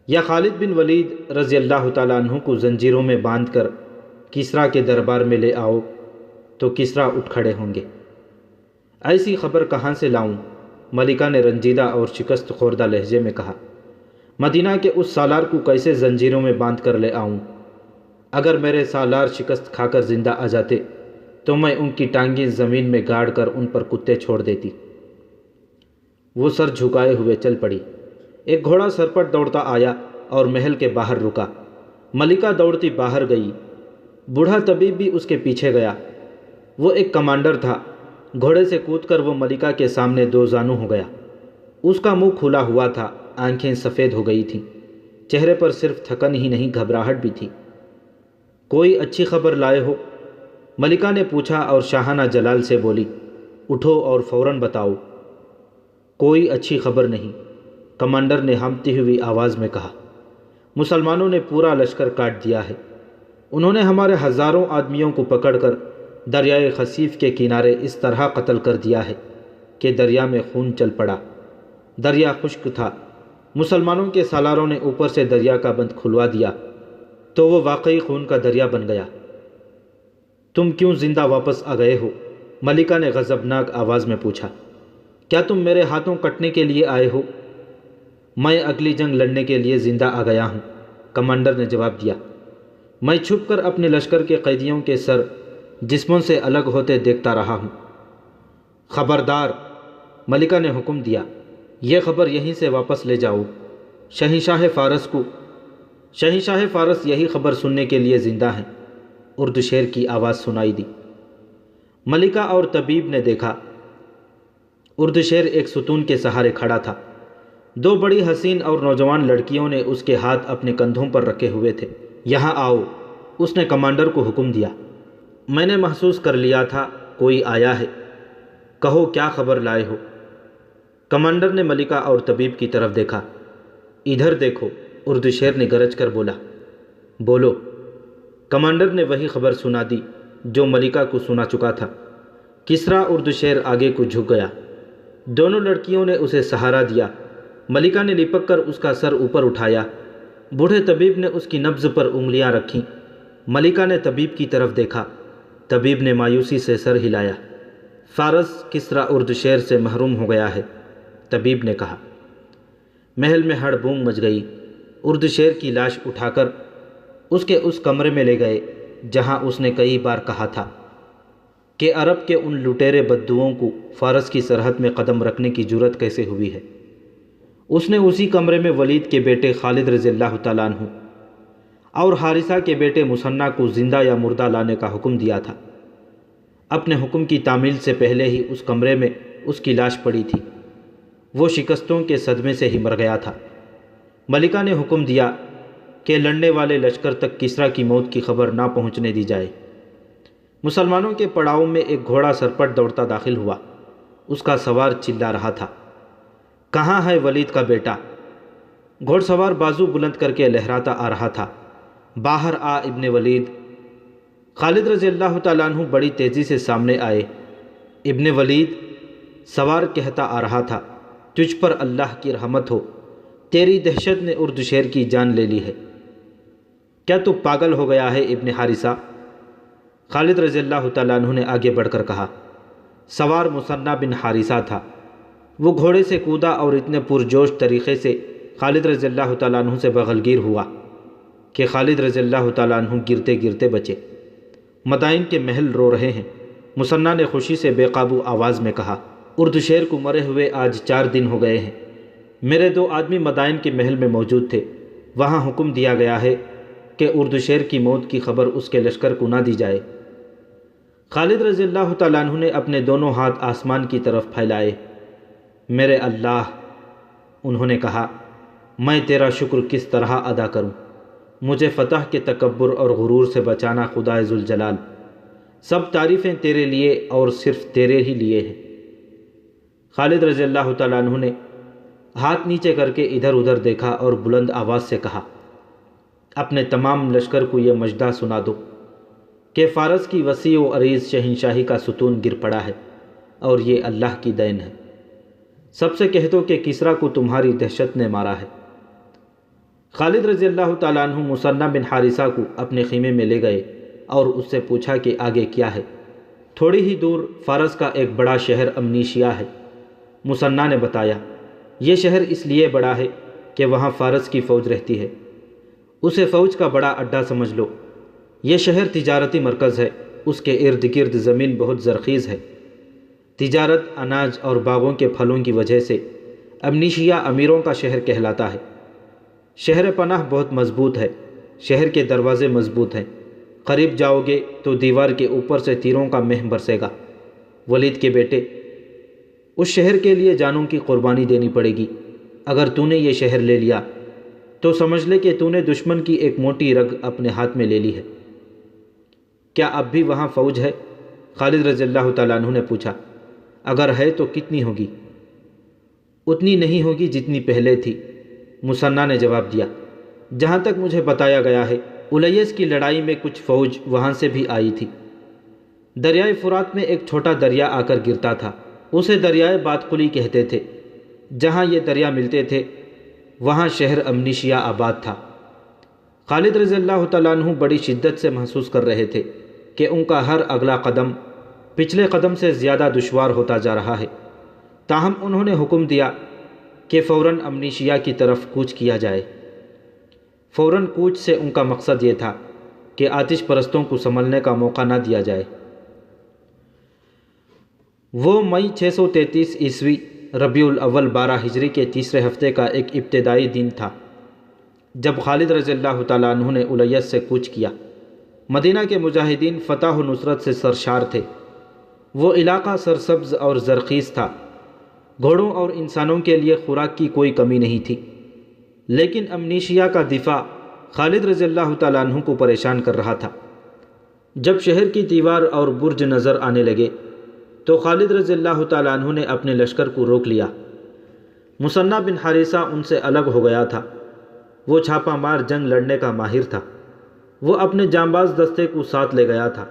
یا خالد بن ولید رضی اللہ تعالیٰ عنہ کو زنجیروں میں باندھ کر کسریٰ کے دربار میں لے آؤ، تو کسریٰ اٹھ کھڑے ہوں گے۔ ایسی خبر کہاں سے لاؤں؟ ملکہ نے رنجیدہ اور شکست خوردہ لہجے میں کہا۔ مدینہ کے اس سالار کو کیسے زنجیروں میں باندھ کر لے آؤں؟ اگر میرے سالار شکست کھا کر زندہ آ جاتے تو میں ان کی ٹانگیں زمین میں گاڑ کر ان پر کتے چھوڑ دیتی۔ وہ سر جھکائے ہوئے چل پڑی۔ ایک گھوڑا سرپٹ دوڑتا آیا اور محل کے باہر رکا۔ ملکہ دوڑتی باہر گئی، بوڑھا طبیب بھی اس کے پیچھے گیا۔ وہ ایک کمانڈر تھا۔ گھوڑے سے کود کر وہ ملکہ کے سامنے دو زانو ہو گیا۔ اس کا منہ کھلا ہوا تھا، آنکھیں سفید ہو گئی تھیں، چہرے پر صرف تھکن ہی نہیں گھبراہٹ بھی تھی۔ کوئی اچھی خبر لائے ہو؟ ملکہ نے پوچھا اور شاہانہ جلال سے بولی، اٹھو اور فوراً بتاؤ۔ کوئی اچھی خبر نہیں، کمانڈر نے ہانپتی ہوئی آواز میں کہا۔ مسلمانوں نے پورا لشکر کاٹ دیا ہے۔ انہوں نے ہمارے ہزاروں آدمیوں کو پکڑ کر دریائے خصیف کے کنارے اس طرح قتل کر دیا ہے کہ دریا میں خون چل پڑا۔ دریا خشک تھا۔ مسلمانوں کے سالاروں نے اوپر سے دریا کا بند کھلوا دیا تو وہ واقعی خون کا دریا بن گیا۔ تم کیوں زندہ واپس آ گئے ہو؟ ملکہ نے غضبناک آواز میں پوچھا۔ کیا تم میرے ہاتھوں کٹنے کے لیے آئے ہو؟ میں اگلی جنگ لڑنے کے لیے زندہ آ گیا ہوں، کمانڈر نے جواب دیا۔ میں چھپ کر اپنے لشکر کے قیدیوں کے سر جسموں سے الگ ہوتے دیکھتا رہا ہوں۔ خبردار، ملکہ نے حکم دیا، یہ خبر یہیں سے واپس لے جاؤ۔ شہنشاہ فارس یہی خبر سننے کے لیے زندہ ہیں، اردشیر کی آواز سنائی دی۔ ملکہ اور طبیب نے دیکھا، اردشیر ایک ستون کے سہارے کھڑا تھا۔ دو بڑی حسین اور نوجوان لڑکیوں نے اس کے ہاتھ اپنے کندھوں پر رکھے ہوئے تھے۔ یہاں آؤ، اس نے کمانڈر کو حکم دیا۔ میں نے محسوس کر لیا تھا کوئی آیا ہے، کہو کیا خبر لائے ہو؟ کمانڈر نے ملکہ اور طبیب کی طرف دیکھا۔ ادھر دیکھو، اردشیر نے گرج کر بولا۔ بولو۔ کمانڈر نے وہی خبر سنا دی جو ملکہ کو سنا چکا تھا۔ کسریٰ اردشیر آگے کو جھک گیا۔ دونوں لڑکیوں نے اسے سہارا دیا۔ ملکہ نے لپک کر اس کا سر اوپر اٹھایا۔ بوڑھے طبیب نے اس کی نبض پر انگلیاں رکھیں۔ ملکہ نے طبیب کی طرف دیکھا۔ طبیب نے مایوسی سے سر ہلایا۔ فارس کسریٰ اردشیر سے محروم ہو گیا ہے، طبیب نے کہا۔ محل میں ہڑ بونگ مچ گئی۔ اردشیر کی لاش اٹھا کر اس کمرے میں لے گئے جہاں اس نے کئی بار کہا تھا کہ عرب کے ان لٹیرے بدوؤں کو فارس کی سرحد میں قدم رکھنے کی جرأت کیسے ہوئی ہے۔ اس نے اسی کمرے میں ولید کے بیٹے خالد رضی اللہ تعالیٰ عنہ اور حارثہ کے بیٹے مثنیٰ کو زندہ یا مردہ لانے کا حکم دیا تھا۔ اپنے حکم کی تعمیل سے پہلے ہی اس کمرے میں اس کی لاش پڑی تھی۔ وہ شکستوں کے صدمے سے ہی مر گیا تھا۔ ملکہ نے حکم دیا کہ لڑنے والے لشکر تک کسریٰ کی موت کی خبر نہ پہنچنے دی جائے۔ مسلمانوں کے پڑاؤ میں ایک گھوڑا سرپٹ دوڑتا داخل ہوا۔ اس کا سوار چلا رہا تھا، کہاں ہے ولید کا بیٹا؟ گھوڑ سوار بازو بلند کر کے لہراتا آ رہا تھا، باہر آ ابن ولید۔ خالد رضی اللہ تعالیٰ عنہ بڑی تیزی سے سامنے آئے۔ ابن ولید، سوار کہتا آ رہا تھا، تجھ پر اللہ کی رحمت ہو، تیری دہشت نے اردشیر کی جان لے لی ہے۔ کیا تو پاگل ہو گیا ہے ابن حارثہ؟ خالد رضی اللہ تعالیٰ عنہ نے آگے بڑھ کر کہا۔ سوار مثنیٰ بن حارثہ تھا۔ وہ گھوڑے سے کودا اور اتنے پرجوش طریقے سے خالد رضی اللہ تعالیٰ عنہ سے بغلگیر ہوا کہ خالد رضی اللہ تعالیٰ عنہ گرتے گرتے بچے۔ مدائن کے محل رو رہے ہیں، مثنیٰ نے خوشی سے بے قابو آواز میں کہا۔ اردشیر کو مرے ہوئے آج 4 دن ہو گئے ہیں۔ میرے 2 آدمی مدائن کے محل میں موجود تھے۔ وہاں حکم دیا گیا ہے کہ اردشیر کی موت کی خبر اس کے لشکر کو نہ دی جائے۔ خالد رضی اللہ تعالیٰ عنہ نے اپنے دونوں ہاتھ آسمان کی طرف پھیلائے۔ میرے اللہ، انہوں نے کہا، میں تیرا شکر کس طرح ادا کروں؟ مجھے فتح کے تکبر اور غرور سے بچانا خدائے ذوالجلال۔ سب تعریفیں تیرے لیے اور صرف تیرے ہی لیے ہیں۔ خالد رضی اللہ تعالیٰ عنہ نے ہاتھ نیچے کر کے ادھر ادھر دیکھا اور بلند آواز سے کہا، اپنے تمام لشکر کو یہ مژدہ سنا دو کہ فارس کی وسیع و عریض شہنشاہی کا ستون گر پڑا ہے اور یہ اللہ کی دین ہے۔ سب سے کہہ دو کہ کسریٰ کو تمہاری دہشت نے مارا ہے۔ خالد رضی اللہ تعالیٰ عنہ مثنیٰ بن حارثہ کو اپنے خیمے میں لے گئے اور اس سے پوچھا کہ آگے کیا ہے۔ تھوڑی ہی دور فارس کا ایک بڑا شہر امنیشیا ہے، مثنیٰ نے بتایا۔ یہ شہر اس لیے بڑا ہے کہ وہاں فارس کی فوج رہتی ہے، اسے فوج کا بڑا اڈا سمجھ لو۔ یہ شہر تجارتی مرکز ہے، اس کے ارد گرد زمین بہت زرخیز ہے۔ تجارت، اناج اور باغوں کے پھلوں کی وجہ سے امنیشیا امیروں کا شہر کہلاتا ہے۔ شہر پناہ بہت مضبوط ہے، شہر کے دروازے مضبوط ہیں۔ قریب جاؤ گے تو دیوار کے اوپر سے تیروں کا مہ برسے گا۔ ولید کے بیٹے، اس شہر کے لیے جانوں کی قربانی دینی پڑے گی۔ اگر تو نے یہ شہر لے لیا تو سمجھ لے کہ تو نے دشمن کی ایک موٹی رگ اپنے ہاتھ میں لے لی ہے۔ کیا اب بھی وہاں فوج ہے؟ خالد رضی اللہ تعالیٰ عنہ نے پوچھا۔ اگر ہے تو کتنی ہوگی؟ اتنی نہیں ہوگی جتنی پہلے تھی، مثنیٰ نے جواب دیا۔ جہاں تک مجھے بتایا گیا ہے، الیس کی لڑائی میں کچھ فوج وہاں سے بھی آئی تھی۔ دریائے فرات میں ایک چھوٹا دریا آ کر گرتا تھا، اسے دریائے بادقلی کہتے تھے۔ جہاں یہ دریا ملتے تھے وہاں شہر امنیشیا آباد تھا۔ خالد رضی اللہ تعالیٰ عنہ بڑی شدت سے محسوس کر رہے تھے کہ ان کا ہر اگلا قدم پچھلے قدم سے زیادہ دشوار ہوتا جا رہا ہے۔ تاہم انہوں نے حکم دیا کہ فوراً امنیشیا کی طرف کوچ کیا جائے۔ فوراً کوچ سے ان کا مقصد یہ تھا کہ آتش پرستوں کو سنبھلنے کا موقع نہ دیا جائے۔ وہ مئی 633 عیسوی ربیع الاول 12 ہجری کے تیسرے ہفتے کا ایک ابتدائی دن تھا جب خالد رضی اللہ تعالیٰ عنہ نے الیث سے کوچ کیا۔ مدینہ کے مجاہدین فتح و نصرت سے سرشار تھے۔ وہ علاقہ سرسبز اور زرخیز تھا۔ گھوڑوں اور انسانوں کے لیے خوراک کی کوئی کمی نہیں تھی، لیکن امنیشیا کا دفاع خالد رضی اللہ تعالیٰ عنہ کو پریشان کر رہا تھا۔ جب شہر کی دیوار اور برج نظر آنے لگے تو خالد رضی اللہ تعالیٰ عنہ نے اپنے لشکر کو روک لیا۔ مثنہ بن حارثہ ان سے الگ ہو گیا تھا۔ وہ چھاپا مار جنگ لڑنے کا ماہر تھا۔ وہ اپنے جانباز دستے کو ساتھ لے گیا تھا۔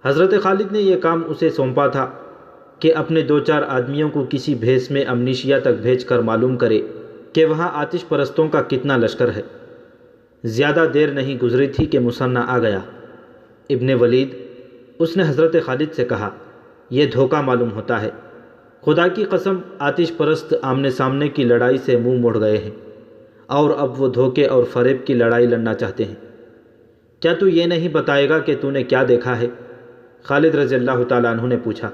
حضرت خالد نے یہ کام اسے سونپا تھا کہ اپنے 2-4 آدمیوں کو کسی بھیس میں امنیشیا تک بھیج کر معلوم کرے کہ وہاں آتش پرستوں کا کتنا لشکر ہے۔ زیادہ دیر نہیں گزری تھی کہ مثنہ آ گیا۔ ابن ولید، اس نے حضرت خالد سے کہا، یہ دھوکہ معلوم ہوتا ہے۔ خدا کی قسم آتش پرست آمنے سامنے کی لڑائی سے منہ موڑ گئے ہیں اور اب وہ دھوکے اور فریب کی لڑائی لڑنا چاہتے ہیں۔ کیا تو یہ نہیں بتائے گا کہ تو نے کیا دیکھا ہے؟ خالد رضی اللہ تعالیٰ عنہ نے پوچھا۔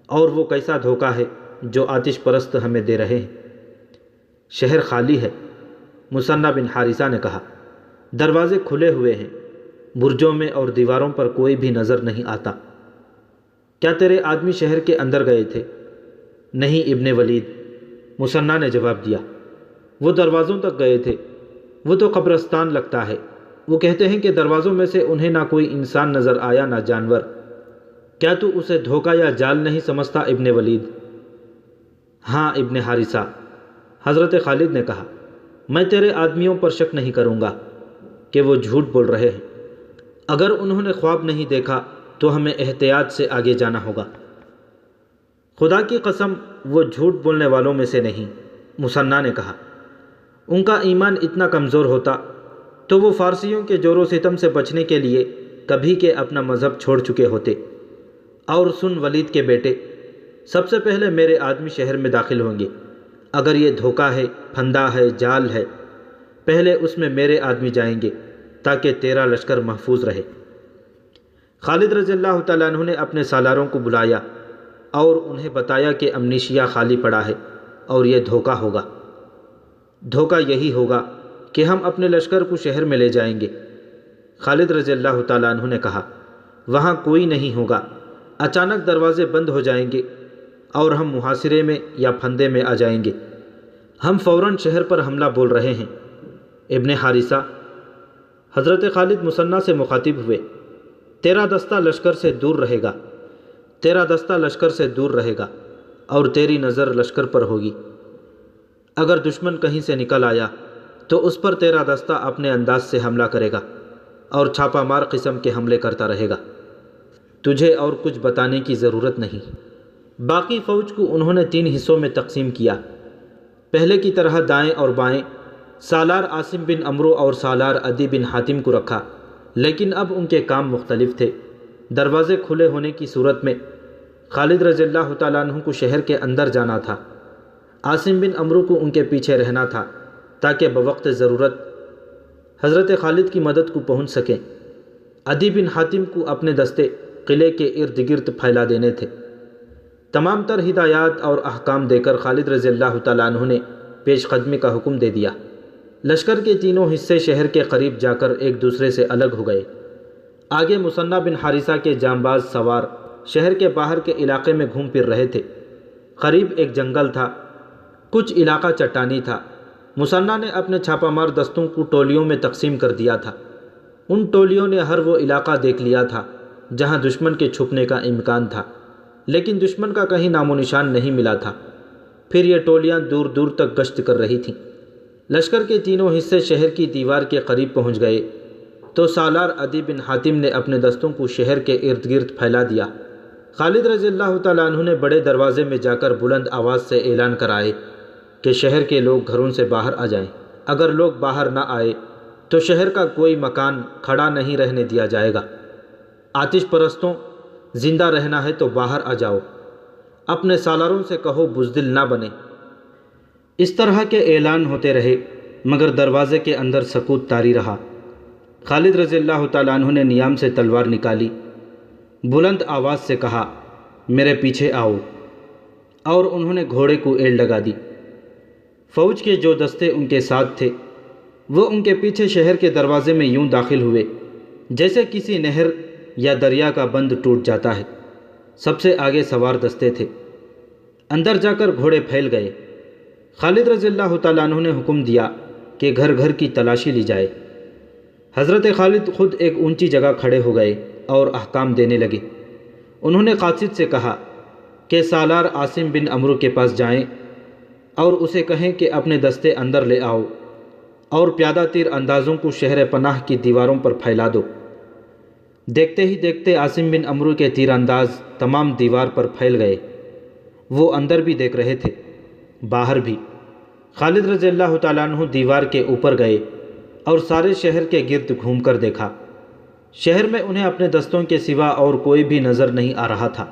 اور وہ کیسا دھوکہ ہے جو آتش پرست ہمیں دے رہے ہیں؟ شہر خالی ہے، مثنہ بن حارثہ نے کہا۔ دروازے کھلے ہوئے ہیں، برجوں میں اور دیواروں پر کوئی بھی نظر نہیں آتا۔ کیا تیرے آدمی شہر کے اندر گئے تھے؟ نہیں ابن ولید، مثنہ نے جواب دیا۔ وہ دروازوں تک گئے تھے۔ وہ تو قبرستان لگتا ہے۔ وہ کہتے ہیں کہ دروازوں میں سے انہیں نہ کوئی انسان نظر آیا نہ جانور۔ کیا تو اسے دھوکہ یا جال نہیں سمجھتا ابن ولید؟ ہاں ابن حارثہ، حضرت خالد نے کہا، میں تیرے آدمیوں پر شک نہیں کروں گا کہ وہ جھوٹ بول رہے ہیں۔ اگر انہوں نے خواب نہیں دیکھا تو ہمیں احتیاط سے آگے جانا ہوگا۔ خدا کی قسم وہ جھوٹ بولنے والوں میں سے نہیں، مثنہ نے کہا۔ ان کا ایمان اتنا کمزور ہوتا تو وہ فارسیوں کے جور و ستم سے بچنے کے لیے کبھی کے اپنا مذہب چھوڑ چکے ہوتے۔ اور سن ولید کے بیٹے، سب سے پہلے میرے آدمی شہر میں داخل ہوں گے۔ اگر یہ دھوکہ ہے، پھندا ہے، جال ہے، پہلے اس میں میرے آدمی جائیں گے تاکہ تیرا لشکر محفوظ رہے۔ خالد رضی اللہ تعالیٰ عنہ نے اپنے سالاروں کو بلایا اور انہیں بتایا کہ امنیشیا خالی پڑا ہے اور یہ دھوکہ ہوگا۔ دھوکہ یہی ہوگا کہ ہم اپنے لشکر کو شہر میں لے جائیں گے۔ خالد رضی اللہ تعالیٰ عنہ نے کہا، وہاں کوئی نہیں ہوگا۔ اچانک دروازے بند ہو جائیں گے اور ہم محاصرے میں یا پھندے میں آ جائیں گے۔ ہم فوراً شہر پر حملہ بول رہے ہیں۔ ابن حارثہ، حضرت خالد مثنہ سے مخاطب ہوئے، تیرا دستہ لشکر سے دور رہے گا، تیرا دستہ لشکر سے دور رہے گا اور تیری نظر لشکر پر ہوگی۔ اگر دشمن کہیں سے نکل آیا تو اس پر تیرا دستہ اپنے انداز سے حملہ کرے گا اور چھاپا مار قسم کے حملے کرتا رہے گا۔ تجھے اور کچھ بتانے کی ضرورت نہیں۔ باقی فوج کو انہوں نے 3 حصوں میں تقسیم کیا۔ پہلے کی طرح دائیں اور بائیں سالار عاصم بن عمرو اور سالار عدی بن حاتم کو رکھا، لیکن اب ان کے کام مختلف تھے۔ دروازے کھلے ہونے کی صورت میں خالد رضی اللہ تعالیٰ عنہ کو شہر کے اندر جانا تھا۔ عاصم بن عمرو کو ان کے پیچھے رہنا تھا تاکہ بوقت ضرورت حضرت خالد کی مدد کو پہنچ سکیں۔ عدی بن حاتم کو اپنے دستے قلعے کے ارد گرد پھیلا دینے تھے۔ تمام تر ہدایات اور احکام دے کر خالد رضی اللہ تعالیٰ عنہ نے پیش قدمی کا حکم دے دیا۔ لشکر کے تینوں حصے شہر کے قریب جا کر ایک دوسرے سے الگ ہو گئے۔ آگے مثنہ بن حارثہ کے جانباز سوار شہر کے باہر کے علاقے میں گھوم پھر رہے تھے۔ قریب ایک جنگل تھا، کچھ علاقہ چٹانی تھا۔ مثنہ نے اپنے چھاپا مار دستوں کو ٹولیوں میں تقسیم کر دیا تھا۔ ان ٹولیوں نے ہر وہ علاقہ دیکھ لیا تھا جہاں دشمن کے چھپنے کا امکان تھا، لیکن دشمن کا کہیں نام و نشان نہیں ملا تھا۔ پھر یہ ٹولیاں دور دور تک گشت کر رہی تھیں۔ لشکر کے تینوں حصے شہر کی دیوار کے قریب پہنچ گئے تو سالار عدی بن حاتم نے اپنے دستوں کو شہر کے ارد گرد پھیلا دیا۔ خالد رضی اللہ تعالیٰ عنہ نے بڑے دروازے میں جا کر بلند آواز سے اعلان کرائے کہ شہر کے لوگ گھروں سے باہر آ جائیں۔ اگر لوگ باہر نہ آئے تو شہر کا کوئی مکان کھڑا نہیں رہنے دیا جائے گا۔ آتش پرستوں، زندہ رہنا ہے تو باہر آ جاؤ۔ اپنے سالاروں سے کہو بزدل نہ بنے۔ اس طرح کے اعلان ہوتے رہے مگر دروازے کے اندر سکوت طاری رہا۔ خالد رضی اللہ تعالیٰ عنہ نے نیام سے تلوار نکالی، بلند آواز سے کہا میرے پیچھے آؤ، اور انہوں نے گھوڑے کو ایڑ لگا دی۔ فوج کے جو دستے ان کے ساتھ تھے وہ ان کے پیچھے شہر کے دروازے میں یوں داخل ہوئے جیسے کسی نہر یا دریا کا بند ٹوٹ جاتا ہے۔ سب سے آگے سوار دستے تھے، اندر جا کر گھوڑے پھیل گئے۔ خالد رضی اللہ تعالیٰ عنہ نے حکم دیا کہ گھر گھر کی تلاشی لی جائے۔ حضرت خالد خود ایک اونچی جگہ کھڑے ہو گئے اور احکام دینے لگے۔ انہوں نے قاصد سے کہا کہ سالار عاصم بن عمرو کے پاس جائیں اور اسے کہیں کہ اپنے دستے اندر لے آؤ اور پیادہ تیر اندازوں کو شہر پناہ کی دیواروں پر پھیلا دو۔ دیکھتے ہی دیکھتے عاصم بن عمرو کے تیر انداز تمام دیوار پر پھیل گئے۔ وہ اندر بھی دیکھ رہے تھے، باہر بھی۔ خالد رضی اللہ تعالیٰ عنہ دیوار کے اوپر گئے اور سارے شہر کے گرد گھوم کر دیکھا۔ شہر میں انہیں اپنے دستوں کے سوا اور کوئی بھی نظر نہیں آ رہا تھا۔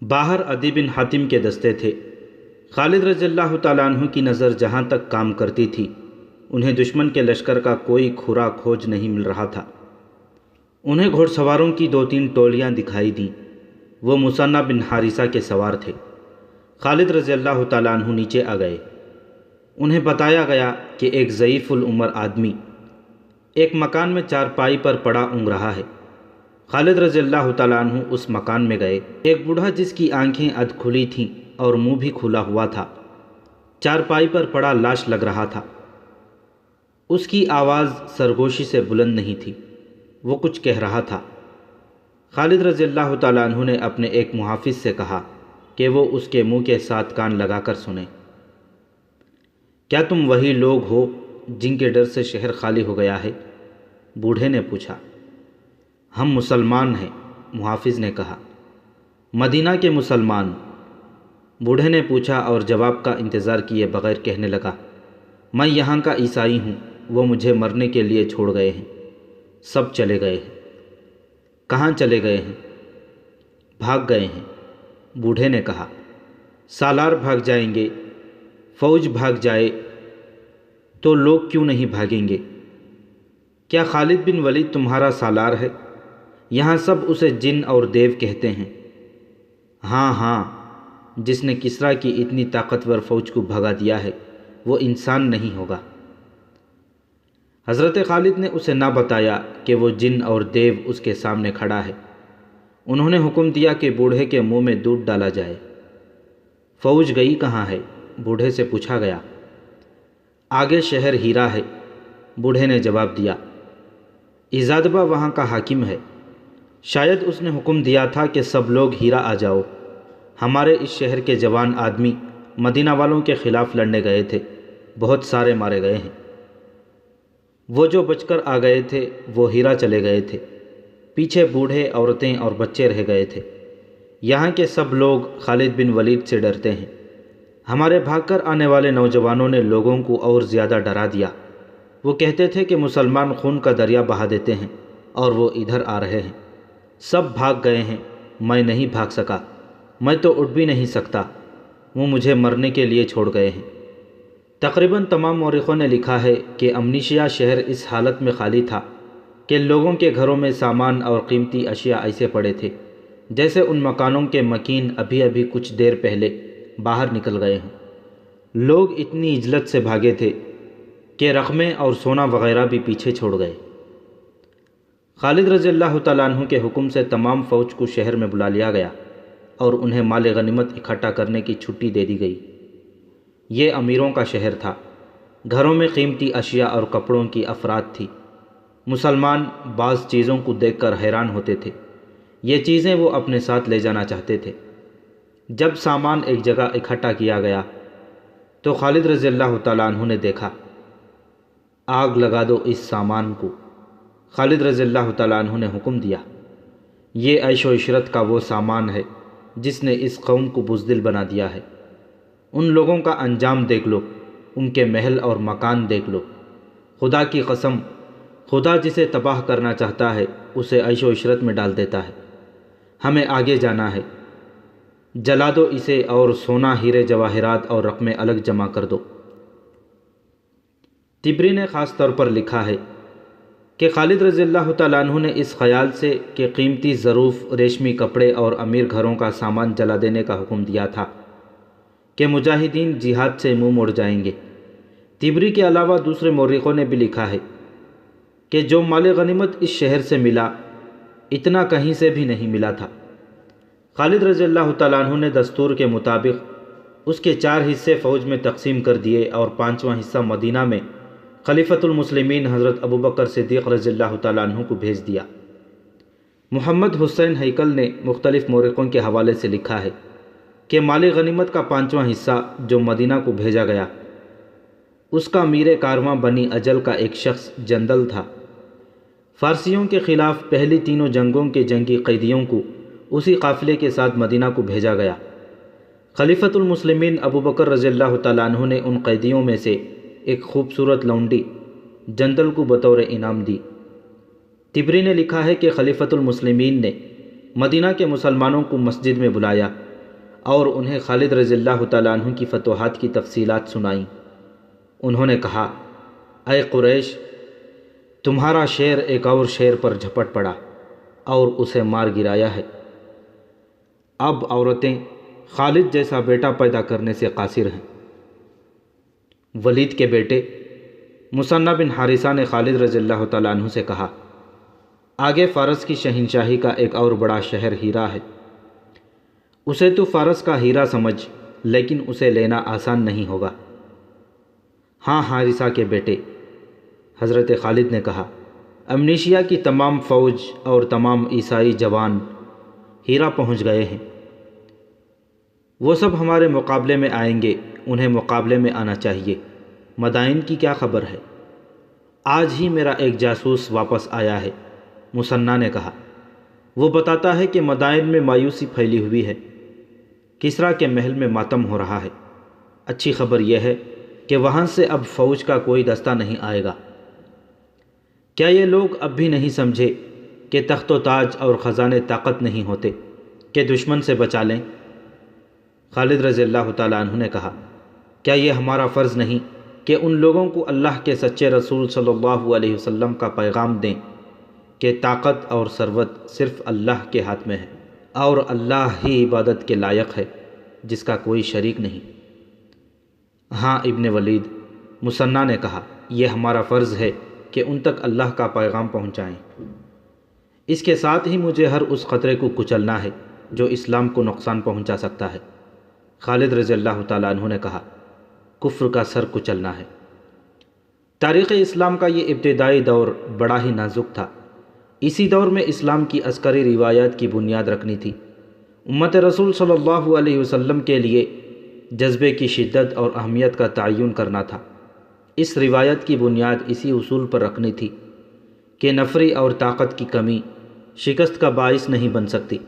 باہر عدی بن حاتم کے دستے تھے۔ خالد رضی اللہ تعالیٰ عنہ کی نظر جہاں تک کام کرتی تھی انہیں دشمن کے لشکر کا کوئی کھرا کھوج نہیں مل رہا تھا۔ انہیں گھوڑ سواروں کی 2-3 ٹولیاں دکھائی دیں۔ وہ مثنہ بن حارثہ کے سوار تھے۔ خالد رضی اللہ تعالیٰ عنہ نیچے آ گئے۔ انہیں بتایا گیا کہ ایک ضعیف العمر آدمی ایک مکان میں چارپائی پر پڑا اونگ رہا ہے۔ خالد رضی اللہ تعالیٰ عنہ اس مکان میں گئے۔ ایک بوڑھا جس کی آنکھیں ادھ کھلی تھیں اور منہ بھی کھلا ہوا تھا چارپائی پر پڑا لاش لگ رہا تھا۔ اس کی آواز سرگوشی سے بلند نہیں تھی، وہ کچھ کہہ رہا تھا۔ خالد رضی اللہ تعالیٰ عنہ نے اپنے ایک محافظ سے کہا کہ وہ اس کے منہ کے ساتھ کان لگا کر سنیں۔ کیا تم وہی لوگ ہو جن کے ڈر سے شہر خالی ہو گیا ہے؟ بوڑھے نے پوچھا۔ ہم مسلمان ہیں، محافظ نے کہا۔ مدینہ کے مسلمان؟ بوڑھے نے پوچھا اور جواب کا انتظار کیے بغیر کہنے لگا، میں یہاں کا عیسائی ہوں، وہ مجھے مرنے کے لیے چھوڑ گئے ہیں، سب چلے گئے ہیں۔ کہاں چلے گئے ہیں؟ بھاگ گئے ہیں، بوڑھے نے کہا۔ سالار بھاگ جائیں گے، فوج بھاگ جائے تو لوگ کیوں نہیں بھاگیں گے؟ کیا خالد بن ولید تمہارا سالار ہے؟ یہاں سب اسے جن اور دیو کہتے ہیں۔ ہاں ہاں، جس نے کسریٰ کی اتنی طاقتور فوج کو بھگا دیا ہے وہ انسان نہیں ہوگا۔ حضرت خالد نے اسے نہ بتایا کہ وہ جن اور دیو اس کے سامنے کھڑا ہے۔ انہوں نے حکم دیا کہ بوڑھے کے منہ میں دودھ ڈالا جائے۔ فوج گئی کہاں ہے؟ بوڑھے سے پوچھا گیا۔ آگے شہر ہیرا ہے، بوڑھے نے جواب دیا۔ ایزادبہ وہاں کا حاکم ہے، شاید اس نے حکم دیا تھا کہ سب لوگ ہیرا آ جاؤ۔ ہمارے اس شہر کے جوان آدمی مدینہ والوں کے خلاف لڑنے گئے تھے، بہت سارے مارے گئے ہیں۔ وہ جو بچ کر آ گئے تھے وہ ہیرا چلے گئے تھے، پیچھے بوڑھے، عورتیں اور بچے رہ گئے تھے۔ یہاں کے سب لوگ خالد بن ولید سے ڈرتے ہیں۔ ہمارے بھاگ کر آنے والے نوجوانوں نے لوگوں کو اور زیادہ ڈرا دیا۔ وہ کہتے تھے کہ مسلمان خون کا دریا بہا دیتے ہیں اور وہ ادھر آ رہے ہیں۔ سب بھاگ گئے ہیں، میں نہیں بھاگ سکا، میں تو اٹھ بھی نہیں سکتا، وہ مجھے مرنے کے لیے چھوڑ گئے ہیں۔ تقریباً تمام مورخوں نے لکھا ہے کہ امنیشیا شہر اس حالت میں خالی تھا کہ لوگوں کے گھروں میں سامان اور قیمتی اشیاء ایسے پڑے تھے جیسے ان مکانوں کے مکین ابھی ابھی کچھ دیر پہلے باہر نکل گئے ہیں۔ لوگ اتنی عجلت سے بھاگے تھے کہ رقمیں اور سونا وغیرہ بھی پیچھے چھوڑ گئے۔ خالد رضی اللہ تعالیٰ عنہ کے حکم سے تمام فوج کو شہر میں بلا لیا گیا اور انہیں مال غنیمت اکٹھا کرنے کی چھٹی دے دی گئی۔ یہ امیروں کا شہر تھا، گھروں میں قیمتی اشیاء اور کپڑوں کی افراد تھی۔ مسلمان بعض چیزوں کو دیکھ کر حیران ہوتے تھے، یہ چیزیں وہ اپنے ساتھ لے جانا چاہتے تھے۔ جب سامان ایک جگہ اکٹھا کیا گیا تو خالد رضی اللہ تعالیٰ عنہ نے دیکھا۔ آگ لگا دو اس سامان کو، خالد رضی اللہ تعالیٰ عنہ نے حکم دیا۔ یہ عیش و عشرت کا وہ سامان ہے جس نے اس قوم کو بزدل بنا دیا ہے۔ ان لوگوں کا انجام دیکھ لو، ان کے محل اور مکان دیکھ لو۔ خدا کی قسم، خدا جسے تباہ کرنا چاہتا ہے اسے عیش و عشرت میں ڈال دیتا ہے۔ ہمیں آگے جانا ہے۔ جلا دو اسے اور سونا ہیرے جواہرات اور رقمیں الگ جمع کر دو۔ طبری نے خاص طور پر لکھا ہے کہ خالد رضی اللہ تعالیٰ عنہ نے اس خیال سے کہ قیمتی ظروف، ریشمی کپڑے اور امیر گھروں کا سامان جلا دینے کا حکم دیا تھا کہ مجاہدین جہاد سے منہ موڑ جائیں گے۔ طبری کے علاوہ دوسرے مورخوں نے بھی لکھا ہے کہ جو مال غنیمت اس شہر سے ملا اتنا کہیں سے بھی نہیں ملا تھا۔ خالد رضی اللہ تعالیٰ عنہ نے دستور کے مطابق اس کے 4 حصے فوج میں تقسیم کر دیے اور 5واں حصہ مدینہ میں خلیفۃ المسلمین حضرت ابوبکر صدیق رضی اللہ تعالیٰ عنہ کو بھیج دیا۔ محمد حسین ہیکل نے مختلف مورخوں کے حوالے سے لکھا ہے کہ مال غنیمت کا 5واں حصہ جو مدینہ کو بھیجا گیا اس کا امیر کارواں بنی اجل کا ایک شخص جندل تھا۔ فارسیوں کے خلاف پہلی تینوں جنگوں کے جنگی قیدیوں کو اسی قافلے کے ساتھ مدینہ کو بھیجا گیا۔ خلیفۃ المسلمین ابوبکر رضی اللہ تعالیٰ عنہ نے ان قیدیوں میں سے ایک خوبصورت لونڈی جندل کو بطور انعام دی۔ طبری نے لکھا ہے کہ خلیفۃ المسلمین نے مدینہ کے مسلمانوں کو مسجد میں بلایا اور انہیں خالد رضی اللہ تعالیٰ عنہ کی فتوحات کی تفصیلات سنائیں۔ انہوں نے کہا، اے قریش، تمہارا شیر ایک اور شیر پر جھپٹ پڑا اور اسے مار گرایا ہے۔ اب عورتیں خالد جیسا بیٹا پیدا کرنے سے قاصر ہیں۔ ولید کے بیٹے مثنی بن حارثہ نے خالد رضی اللہ تعالیٰ عنہ سے کہا، آگے فارس کی شہنشاہی کا ایک اور بڑا شہر ہیرا ہے، اسے تو فارس کا ہیرا سمجھ، لیکن اسے لینا آسان نہیں ہوگا۔ ہاں حارثہ کے بیٹے، حضرت خالد نے کہا، امنیشیا کی تمام فوج اور تمام عیسائی جوان ہیرا پہنچ گئے ہیں، وہ سب ہمارے مقابلے میں آئیں گے، انہیں مقابلے میں آنا چاہیے۔ مدائن کی کیا خبر ہے؟ آج ہی میرا ایک جاسوس واپس آیا ہے، مثنی نے کہا، وہ بتاتا ہے کہ مدائن میں مایوسی پھیلی ہوئی ہے، کسریٰ کے محل میں ماتم ہو رہا ہے۔ اچھی خبر یہ ہے کہ وہاں سے اب فوج کا کوئی دستہ نہیں آئے گا۔ کیا یہ لوگ اب بھی نہیں سمجھے کہ تخت و تاج اور خزانے طاقت نہیں ہوتے کہ دشمن سے بچا لیں؟ خالد رضی اللہ تعالیٰ عنہ نے کہا، کیا یہ ہمارا فرض نہیں کہ ان لوگوں کو اللہ کے سچے رسول صلی اللہ علیہ وسلم کا پیغام دیں کہ طاقت اور ثروت صرف اللہ کے ہاتھ میں ہے اور اللہ ہی عبادت کے لائق ہے جس کا کوئی شریک نہیں؟ ہاں ابن ولید، مثنی نے کہا، یہ ہمارا فرض ہے کہ ان تک اللہ کا پیغام پہنچائیں۔ اس کے ساتھ ہی مجھے ہر اس خطرے کو کچلنا ہے جو اسلام کو نقصان پہنچا سکتا ہے۔ خالد رضی اللہ تعالیٰ عنہ نے کہا، کفر کا سر کچلنا ہے۔ تاریخ اسلام کا یہ ابتدائی دور بڑا ہی نازک تھا۔ اسی دور میں اسلام کی عسکری روایات کی بنیاد رکھنی تھی۔ امت رسول صلی اللہ علیہ وسلم کے لیے جذبے کی شدت اور اہمیت کا تعین کرنا تھا۔ اس روایت کی بنیاد اسی اصول پر رکھنی تھی کہ نفری اور طاقت کی کمی شکست کا باعث نہیں بن سکتی،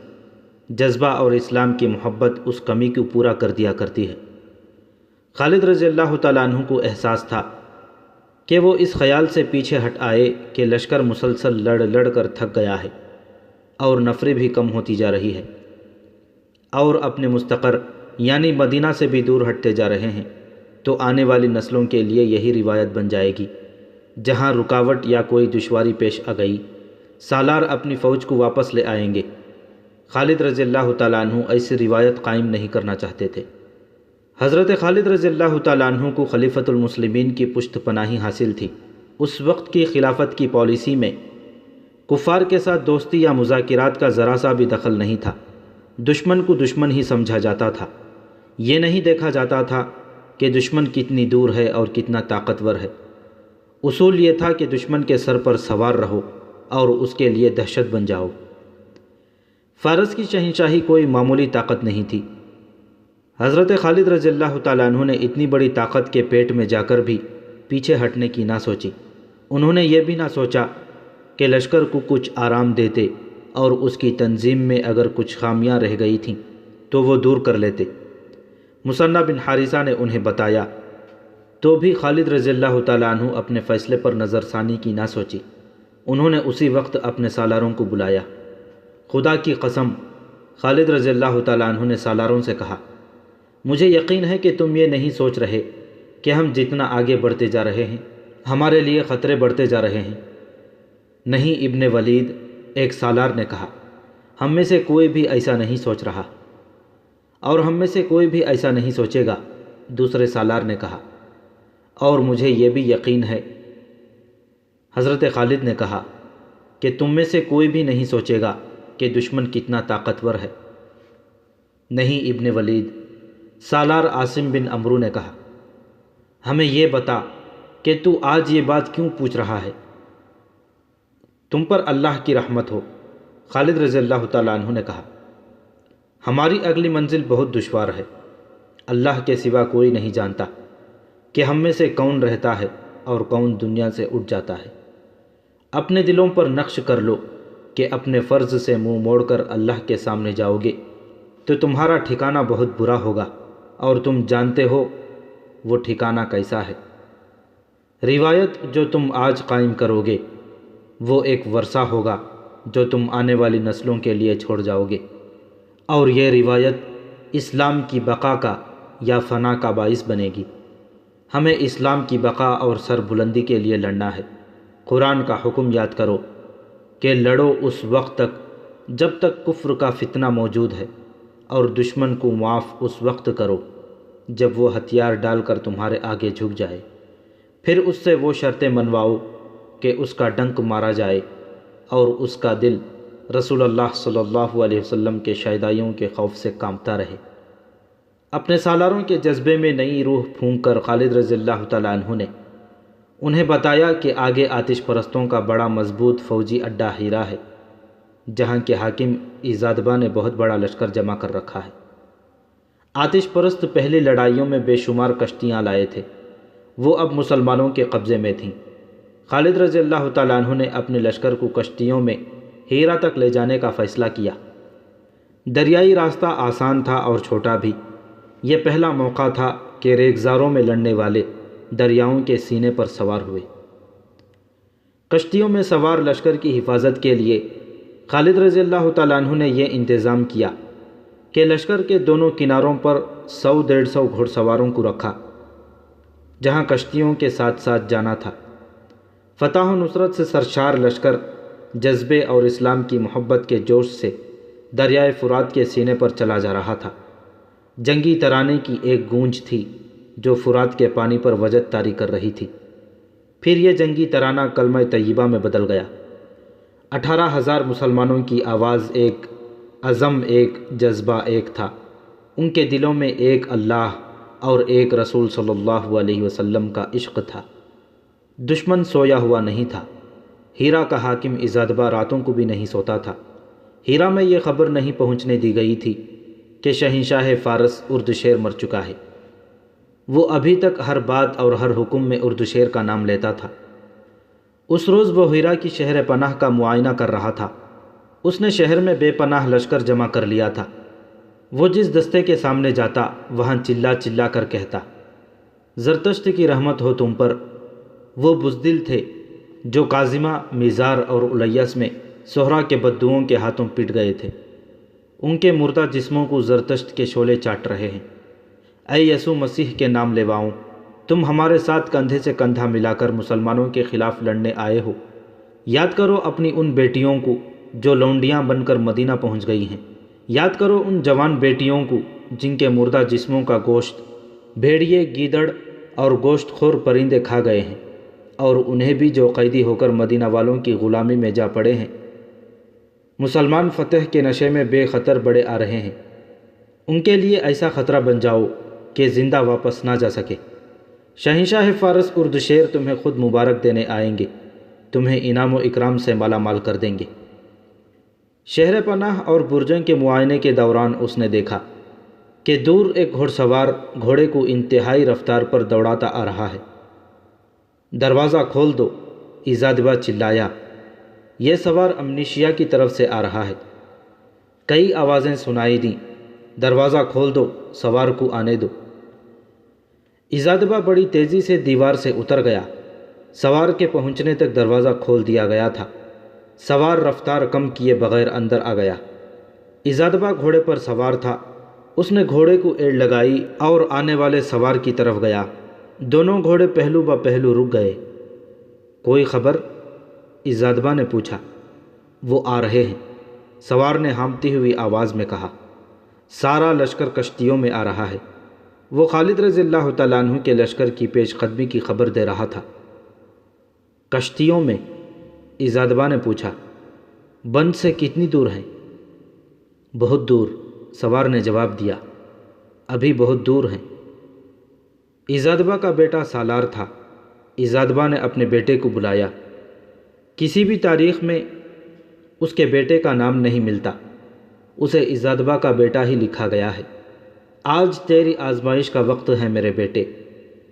جذبہ اور اسلام کی محبت اس کمی کو پورا کر دیا کرتی ہے۔ خالد رضی اللہ تعالیٰ عنہ کو احساس تھا کہ وہ اس خیال سے پیچھے ہٹ آئے کہ لشکر مسلسل لڑ لڑ کر تھک گیا ہے اور نفری بھی کم ہوتی جا رہی ہے اور اپنے مستقر یعنی مدینہ سے بھی دور ہٹتے جا رہے ہیں، تو آنے والی نسلوں کے لیے یہی روایت بن جائے گی، جہاں رکاوٹ یا کوئی دشواری پیش آ گئی سالار اپنی فوج کو واپس لے آئیں گے۔ خالد رضی اللہ تعالیٰ عنہ ایسی روایت قائم نہیں کرنا چاہتے تھے۔ حضرت خالد رضی اللہ تعالیٰ عنہ کو خلیفۃ المسلمین کی پشت پناہی حاصل تھی۔ اس وقت کی خلافت کی پالیسی میں کفار کے ساتھ دوستی یا مذاکرات کا ذرا سا بھی دخل نہیں تھا۔ دشمن کو دشمن ہی سمجھا جاتا تھا، یہ نہیں دیکھا جاتا تھا کہ دشمن کتنی دور ہے اور کتنا طاقتور ہے۔ اصول یہ تھا کہ دشمن کے سر پر سوار رہو اور اس کے لیے دہشت بن جاؤ۔ فارس کی شہنشاہی کوئی معمولی طاقت نہیں تھی۔ حضرت خالد رضی اللہ تعالیٰ عنہ نے اتنی بڑی طاقت کے پیٹ میں جا کر بھی پیچھے ہٹنے کی نہ سوچی۔ انہوں نے یہ بھی نہ سوچا کہ لشکر کو کچھ آرام دیتے اور اس کی تنظیم میں اگر کچھ خامیاں رہ گئی تھیں تو وہ دور کر لیتے۔ مثنی بن حارثہ نے انہیں بتایا تو بھی خالد رضی اللہ تعالیٰ عنہ اپنے فیصلے پر نظر ثانی کی نہ سوچی۔ انہوں نے اسی وقت اپنے سالاروں کو بلایا۔ خدا کی قسم، خالد رضی اللہ تعالیٰ عنہ نے سالاروں سے کہا، مجھے یقین ہے کہ تم یہ نہیں سوچ رہے کہ ہم جتنا آگے بڑھتے جا رہے ہیں ہمارے لیے خطرے بڑھتے جا رہے ہیں۔ نہیں ابن ولید، ایک سالار نے کہا، ہم میں سے کوئی بھی ایسا نہیں سوچ رہا، اور ہم میں سے کوئی بھی ایسا نہیں سوچے گا۔ دوسرے سالار نے کہا، اور مجھے یہ بھی یقین ہے۔ حضرت خالد نے کہا کہ تم میں سے کوئی بھی نہیں سوچے گا کہ دشمن کتنا طاقتور ہے۔ نہیں ابن ولید، سالار عاصم بن عمرو نے کہا، ہمیں یہ بتا کہ تو آج یہ بات کیوں پوچھ رہا ہے؟ تم پر اللہ کی رحمت ہو۔ خالد رضی اللہ تعالیٰ عنہ نے کہا، ہماری اگلی منزل بہت دشوار ہے۔ اللہ کے سوا کوئی نہیں جانتا کہ ہم میں سے کون رہتا ہے اور کون دنیا سے اٹھ جاتا ہے۔ اپنے دلوں پر نقش کر لو کہ اپنے فرض سے منہ موڑ کر اللہ کے سامنے جاؤ گے تو تمہارا ٹھکانہ بہت برا ہوگا، اور تم جانتے ہو وہ ٹھکانہ کیسا ہے۔ روایت جو تم آج قائم کرو گے وہ ایک ورثہ ہوگا جو تم آنے والی نسلوں کے لیے چھوڑ جاؤ گے، اور یہ روایت اسلام کی بقا کا یا فنا کا باعث بنے گی۔ ہمیں اسلام کی بقا اور سر بلندی کے لیے لڑنا ہے۔ قرآن کا حکم یاد کرو کہ لڑو اس وقت تک جب تک کفر کا فتنہ موجود ہے، اور دشمن کو معاف اس وقت کرو جب وہ ہتھیار ڈال کر تمہارے آگے جھک جائے۔ پھر اس سے وہ شرطیں منواؤ کہ اس کا ڈنک مارا جائے اور اس کا دل رسول اللہ صلی اللہ علیہ وسلم کے شیدائیوں کے خوف سے کانپتا رہے۔ اپنے سالاروں کے جذبے میں نئی روح پھونک کر خالد رضی اللہ تعالیٰ عنہ نے انہیں بتایا کہ آگے آتش پرستوں کا بڑا مضبوط فوجی اڈہ ہیرا ہے، جہاں کے حاکم ایزادبہ نے بہت بڑا لشکر جمع کر رکھا ہے۔ آتش پرست پہلی لڑائیوں میں بے شمار کشتیاں لائے تھے، وہ اب مسلمانوں کے قبضے میں تھیں۔ خالد رضی اللہ تعالیٰ عنہ نے اپنے لشکر کو کشتیوں میں ہیرا تک لے جانے کا فیصلہ کیا۔ دریائی راستہ آسان تھا اور چھوٹا بھی۔ یہ پہلا موقع تھا کہ ریگزاروں میں لڑنے والے دریاؤں کے سینے پر سوار ہوئے۔ کشتیوں میں سوار لشکر کی حفاظت کے لیے خالد رضی اللہ تعالیٰ عنہ نے یہ انتظام کیا کہ لشکر کے دونوں کناروں پر 100-150 گھڑ سواروں کو رکھا، جہاں کشتیوں کے ساتھ ساتھ جانا تھا۔ فتح و نصرت سے سرشار لشکر جذبے اور اسلام کی محبت کے جوش سے دریائے فرات کے سینے پر چلا جا رہا تھا۔ جنگی ترانے کی ایک گونج تھی جو فرات کے پانی پر وجد طاری کر رہی تھی۔ پھر یہ جنگی ترانہ کلمہ طیبہ میں بدل گیا۔ 18,000 مسلمانوں کی آواز ایک، عزم ایک، جذبہ ایک تھا۔ ان کے دلوں میں ایک اللہ اور ایک رسول صلی اللہ علیہ وسلم کا عشق تھا۔ دشمن سویا ہوا نہیں تھا۔ ہیرا کا حاکم ایزادبہ راتوں کو بھی نہیں سوتا تھا۔ ہیرا میں یہ خبر نہیں پہنچنے دی گئی تھی کہ شہنشاہ فارس اردشیر مر چکا ہے۔ وہ ابھی تک ہر بات اور ہر حکم میں اردشیر کا نام لیتا تھا۔ اس روز وہ ہیرا کی شہر پناہ کا معائنہ کر رہا تھا۔ اس نے شہر میں بے پناہ لشکر جمع کر لیا تھا۔ وہ جس دستے کے سامنے جاتا وہاں چلا چلا کر کہتا، زرتشت کی رحمت ہو تم پر۔ وہ بزدل تھے جو کاظمہ، میزار اور الیس میں سہرا کے بددوؤں کے ہاتھوں پٹ گئے تھے۔ ان کے مردہ جسموں کو زرتشت کے شعلے چاٹ رہے ہیں۔ اے یسوع مسیح کے نام لیواؤں، تم ہمارے ساتھ کندھے سے کندھا ملا کر مسلمانوں کے خلاف لڑنے آئے ہو۔ یاد کرو اپنی ان بیٹیوں کو جو لونڈیاں بن کر مدینہ پہنچ گئی ہیں۔ یاد کرو ان جوان بیٹیوں کو جن کے مردہ جسموں کا گوشت بھیڑیے، گیدڑ اور گوشت خور پرندے کھا گئے ہیں، اور انہیں بھی جو قیدی ہو کر مدینہ والوں کی غلامی میں جا پڑے ہیں۔ مسلمان فتح کے نشے میں بے خطر بڑے آ رہے ہیں۔ ان کے لیے ایسا خطرہ بن جاؤ کہ زندہ واپس نہ جا سکے۔ شہنشاہ فارس اردشیر تمہیں خود مبارک دینے آئیں گے، تمہیں انعام و اکرام سے مالا مال کر دیں گے۔ شہر پناہ اور برجنگ کے معائنے کے دوران اس نے دیکھا کہ دور ایک گھڑ سوار گھوڑے کو انتہائی رفتار پر دوڑاتا آ رہا ہے۔ دروازہ کھول دو، ایزادبہ چلایا، یہ سوار امنیشیا کی طرف سے آ رہا ہے۔ کئی آوازیں سنائی دیں، دروازہ کھول دو، سوار کو آنے دو۔ ایزادبہ بڑی تیزی سے دیوار سے اتر گیا۔ سوار کے پہنچنے تک دروازہ کھول دیا گیا تھا۔ سوار رفتار کم کیے بغیر اندر آ گیا۔ ایزادبا گھوڑے پر سوار تھا۔ اس نے گھوڑے کو ایڑ لگائی اور آنے والے سوار کی طرف گیا۔ دونوں گھوڑے پہلو بہ پہلو رک گئے۔ کوئی خبر؟ ایزادبا نے پوچھا۔ وہ آ رہے ہیں، سوار نے ہامتی ہوئی آواز میں کہا۔ سارا لشکر کشتیوں میں آ رہا ہے۔ وہ خالد رضی اللہ تعالیٰ عنہ کے لشکر کی پیش قدمی کی خبر دے رہا تھا۔ کشتیوں میں؟ ایزادبا نے پوچھا۔ بند سے کتنی دور ہیں؟ بہت دور، سوار نے جواب دیا۔ ابھی بہت دور ہیں۔ ایزادبا کا بیٹا سالار تھا۔ ایزادبا نے اپنے بیٹے کو بلایا۔ کسی بھی تاریخ میں اس کے بیٹے کا نام نہیں ملتا، اسے ایزادبا کا بیٹا ہی لکھا گیا ہے۔ آج تیری آزمائش کا وقت ہے میرے بیٹے،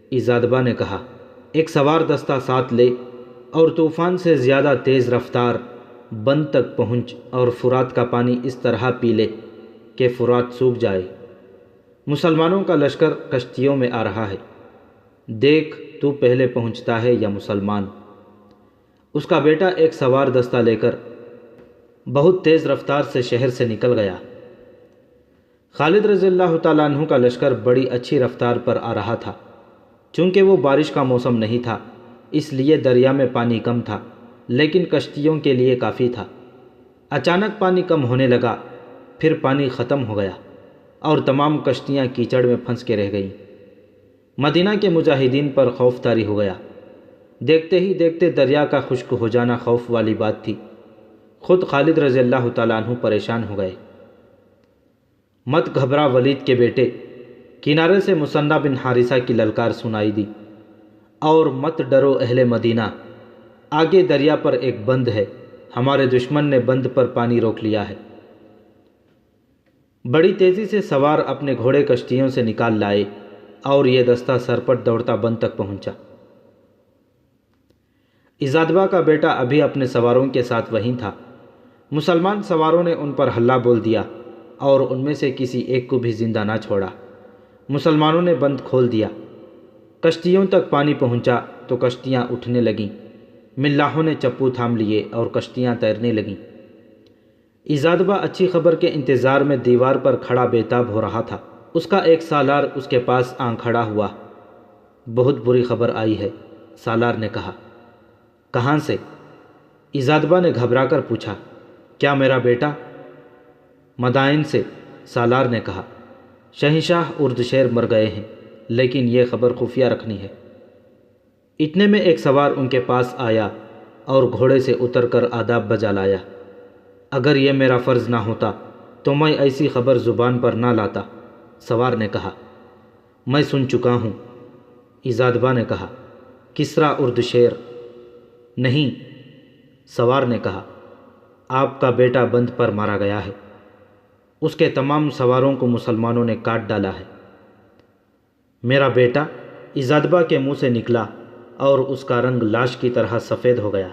ایزادبا نے کہا۔ ایک سوار دستہ ساتھ لے اور طوفان سے زیادہ تیز رفتار بند تک پہنچ اور فرات کا پانی اس طرح پی لے کہ فرات سوکھ جائے۔ مسلمانوں کا لشکر کشتیوں میں آ رہا ہے، دیکھ تو پہلے پہنچتا ہے یا مسلمان۔ اس کا بیٹا ایک سوار دستہ لے کر بہت تیز رفتار سے شہر سے نکل گیا۔ خالد رضی اللہ تعالیٰ عنہ کا لشکر بڑی اچھی رفتار پر آ رہا تھا۔ چونکہ وہ بارش کا موسم نہیں تھا، اس لیے دریا میں پانی کم تھا، لیکن کشتیوں کے لیے کافی تھا۔ اچانک پانی کم ہونے لگا، پھر پانی ختم ہو گیا اور تمام کشتیاں کیچڑ میں پھنس کے رہ گئیں۔ مدینہ کے مجاہدین پر خوف طاری ہو گیا۔ دیکھتے ہی دیکھتے دریا کا خشک ہو جانا خوف والی بات تھی۔ خود خالد رضی اللہ تعالیٰ عنہ پریشان ہو گئے۔ مت گھبرا ولید کے بیٹے، کنارے سے مثنیٰ بن حارثہ کی للکار سنائی دی، اور مت ڈرو اہل مدینہ، آگے دریا پر ایک بند ہے، ہمارے دشمن نے بند پر پانی روک لیا ہے۔ بڑی تیزی سے سوار اپنے گھوڑے کشتیوں سے نکال لائے اور یہ دستہ سرپٹ دوڑتا بند تک پہنچا۔ ایزادبا کا بیٹا ابھی اپنے سواروں کے ساتھ وہیں تھا۔ مسلمان سواروں نے ان پر حلہ بول دیا اور ان میں سے کسی ایک کو بھی زندہ نہ چھوڑا۔ مسلمانوں نے بند کھول دیا۔ کشتیوں تک پانی پہنچا تو کشتیاں اٹھنے لگیں۔ ملاحوں نے چپو تھام لیے اور کشتیاں تیرنے لگیں۔ ایزادبا اچھی خبر کے انتظار میں دیوار پر کھڑا بے تاب ہو رہا تھا۔ اس کا ایک سالار اس کے پاس آن کھڑا ہوا۔ بہت بری خبر آئی ہے، سالار نے کہا۔ کہاں سے؟ ایزادبا نے گھبرا کر پوچھا۔ کیا میرا بیٹا؟ مدائن سے، سالار نے کہا۔ شہنشاہ اردشیر مر گئے ہیں، لیکن یہ خبر خفیہ رکھنی ہے۔ اتنے میں ایک سوار ان کے پاس آیا اور گھوڑے سے اتر کر آداب بجا لایا۔ اگر یہ میرا فرض نہ ہوتا تو میں ایسی خبر زبان پر نہ لاتا، سوار نے کہا۔ میں سن چکا ہوں، ایزادبا نے کہا۔ کسریٰ اردشیر؟ نہیں، سوار نے کہا۔ آپ کا بیٹا بند پر مارا گیا ہے، اس کے تمام سواروں کو مسلمانوں نے کاٹ ڈالا ہے۔ میرا بیٹا؟ ایزادبا کے منہ سے نکلا اور اس کا رنگ لاش کی طرح سفید ہو گیا۔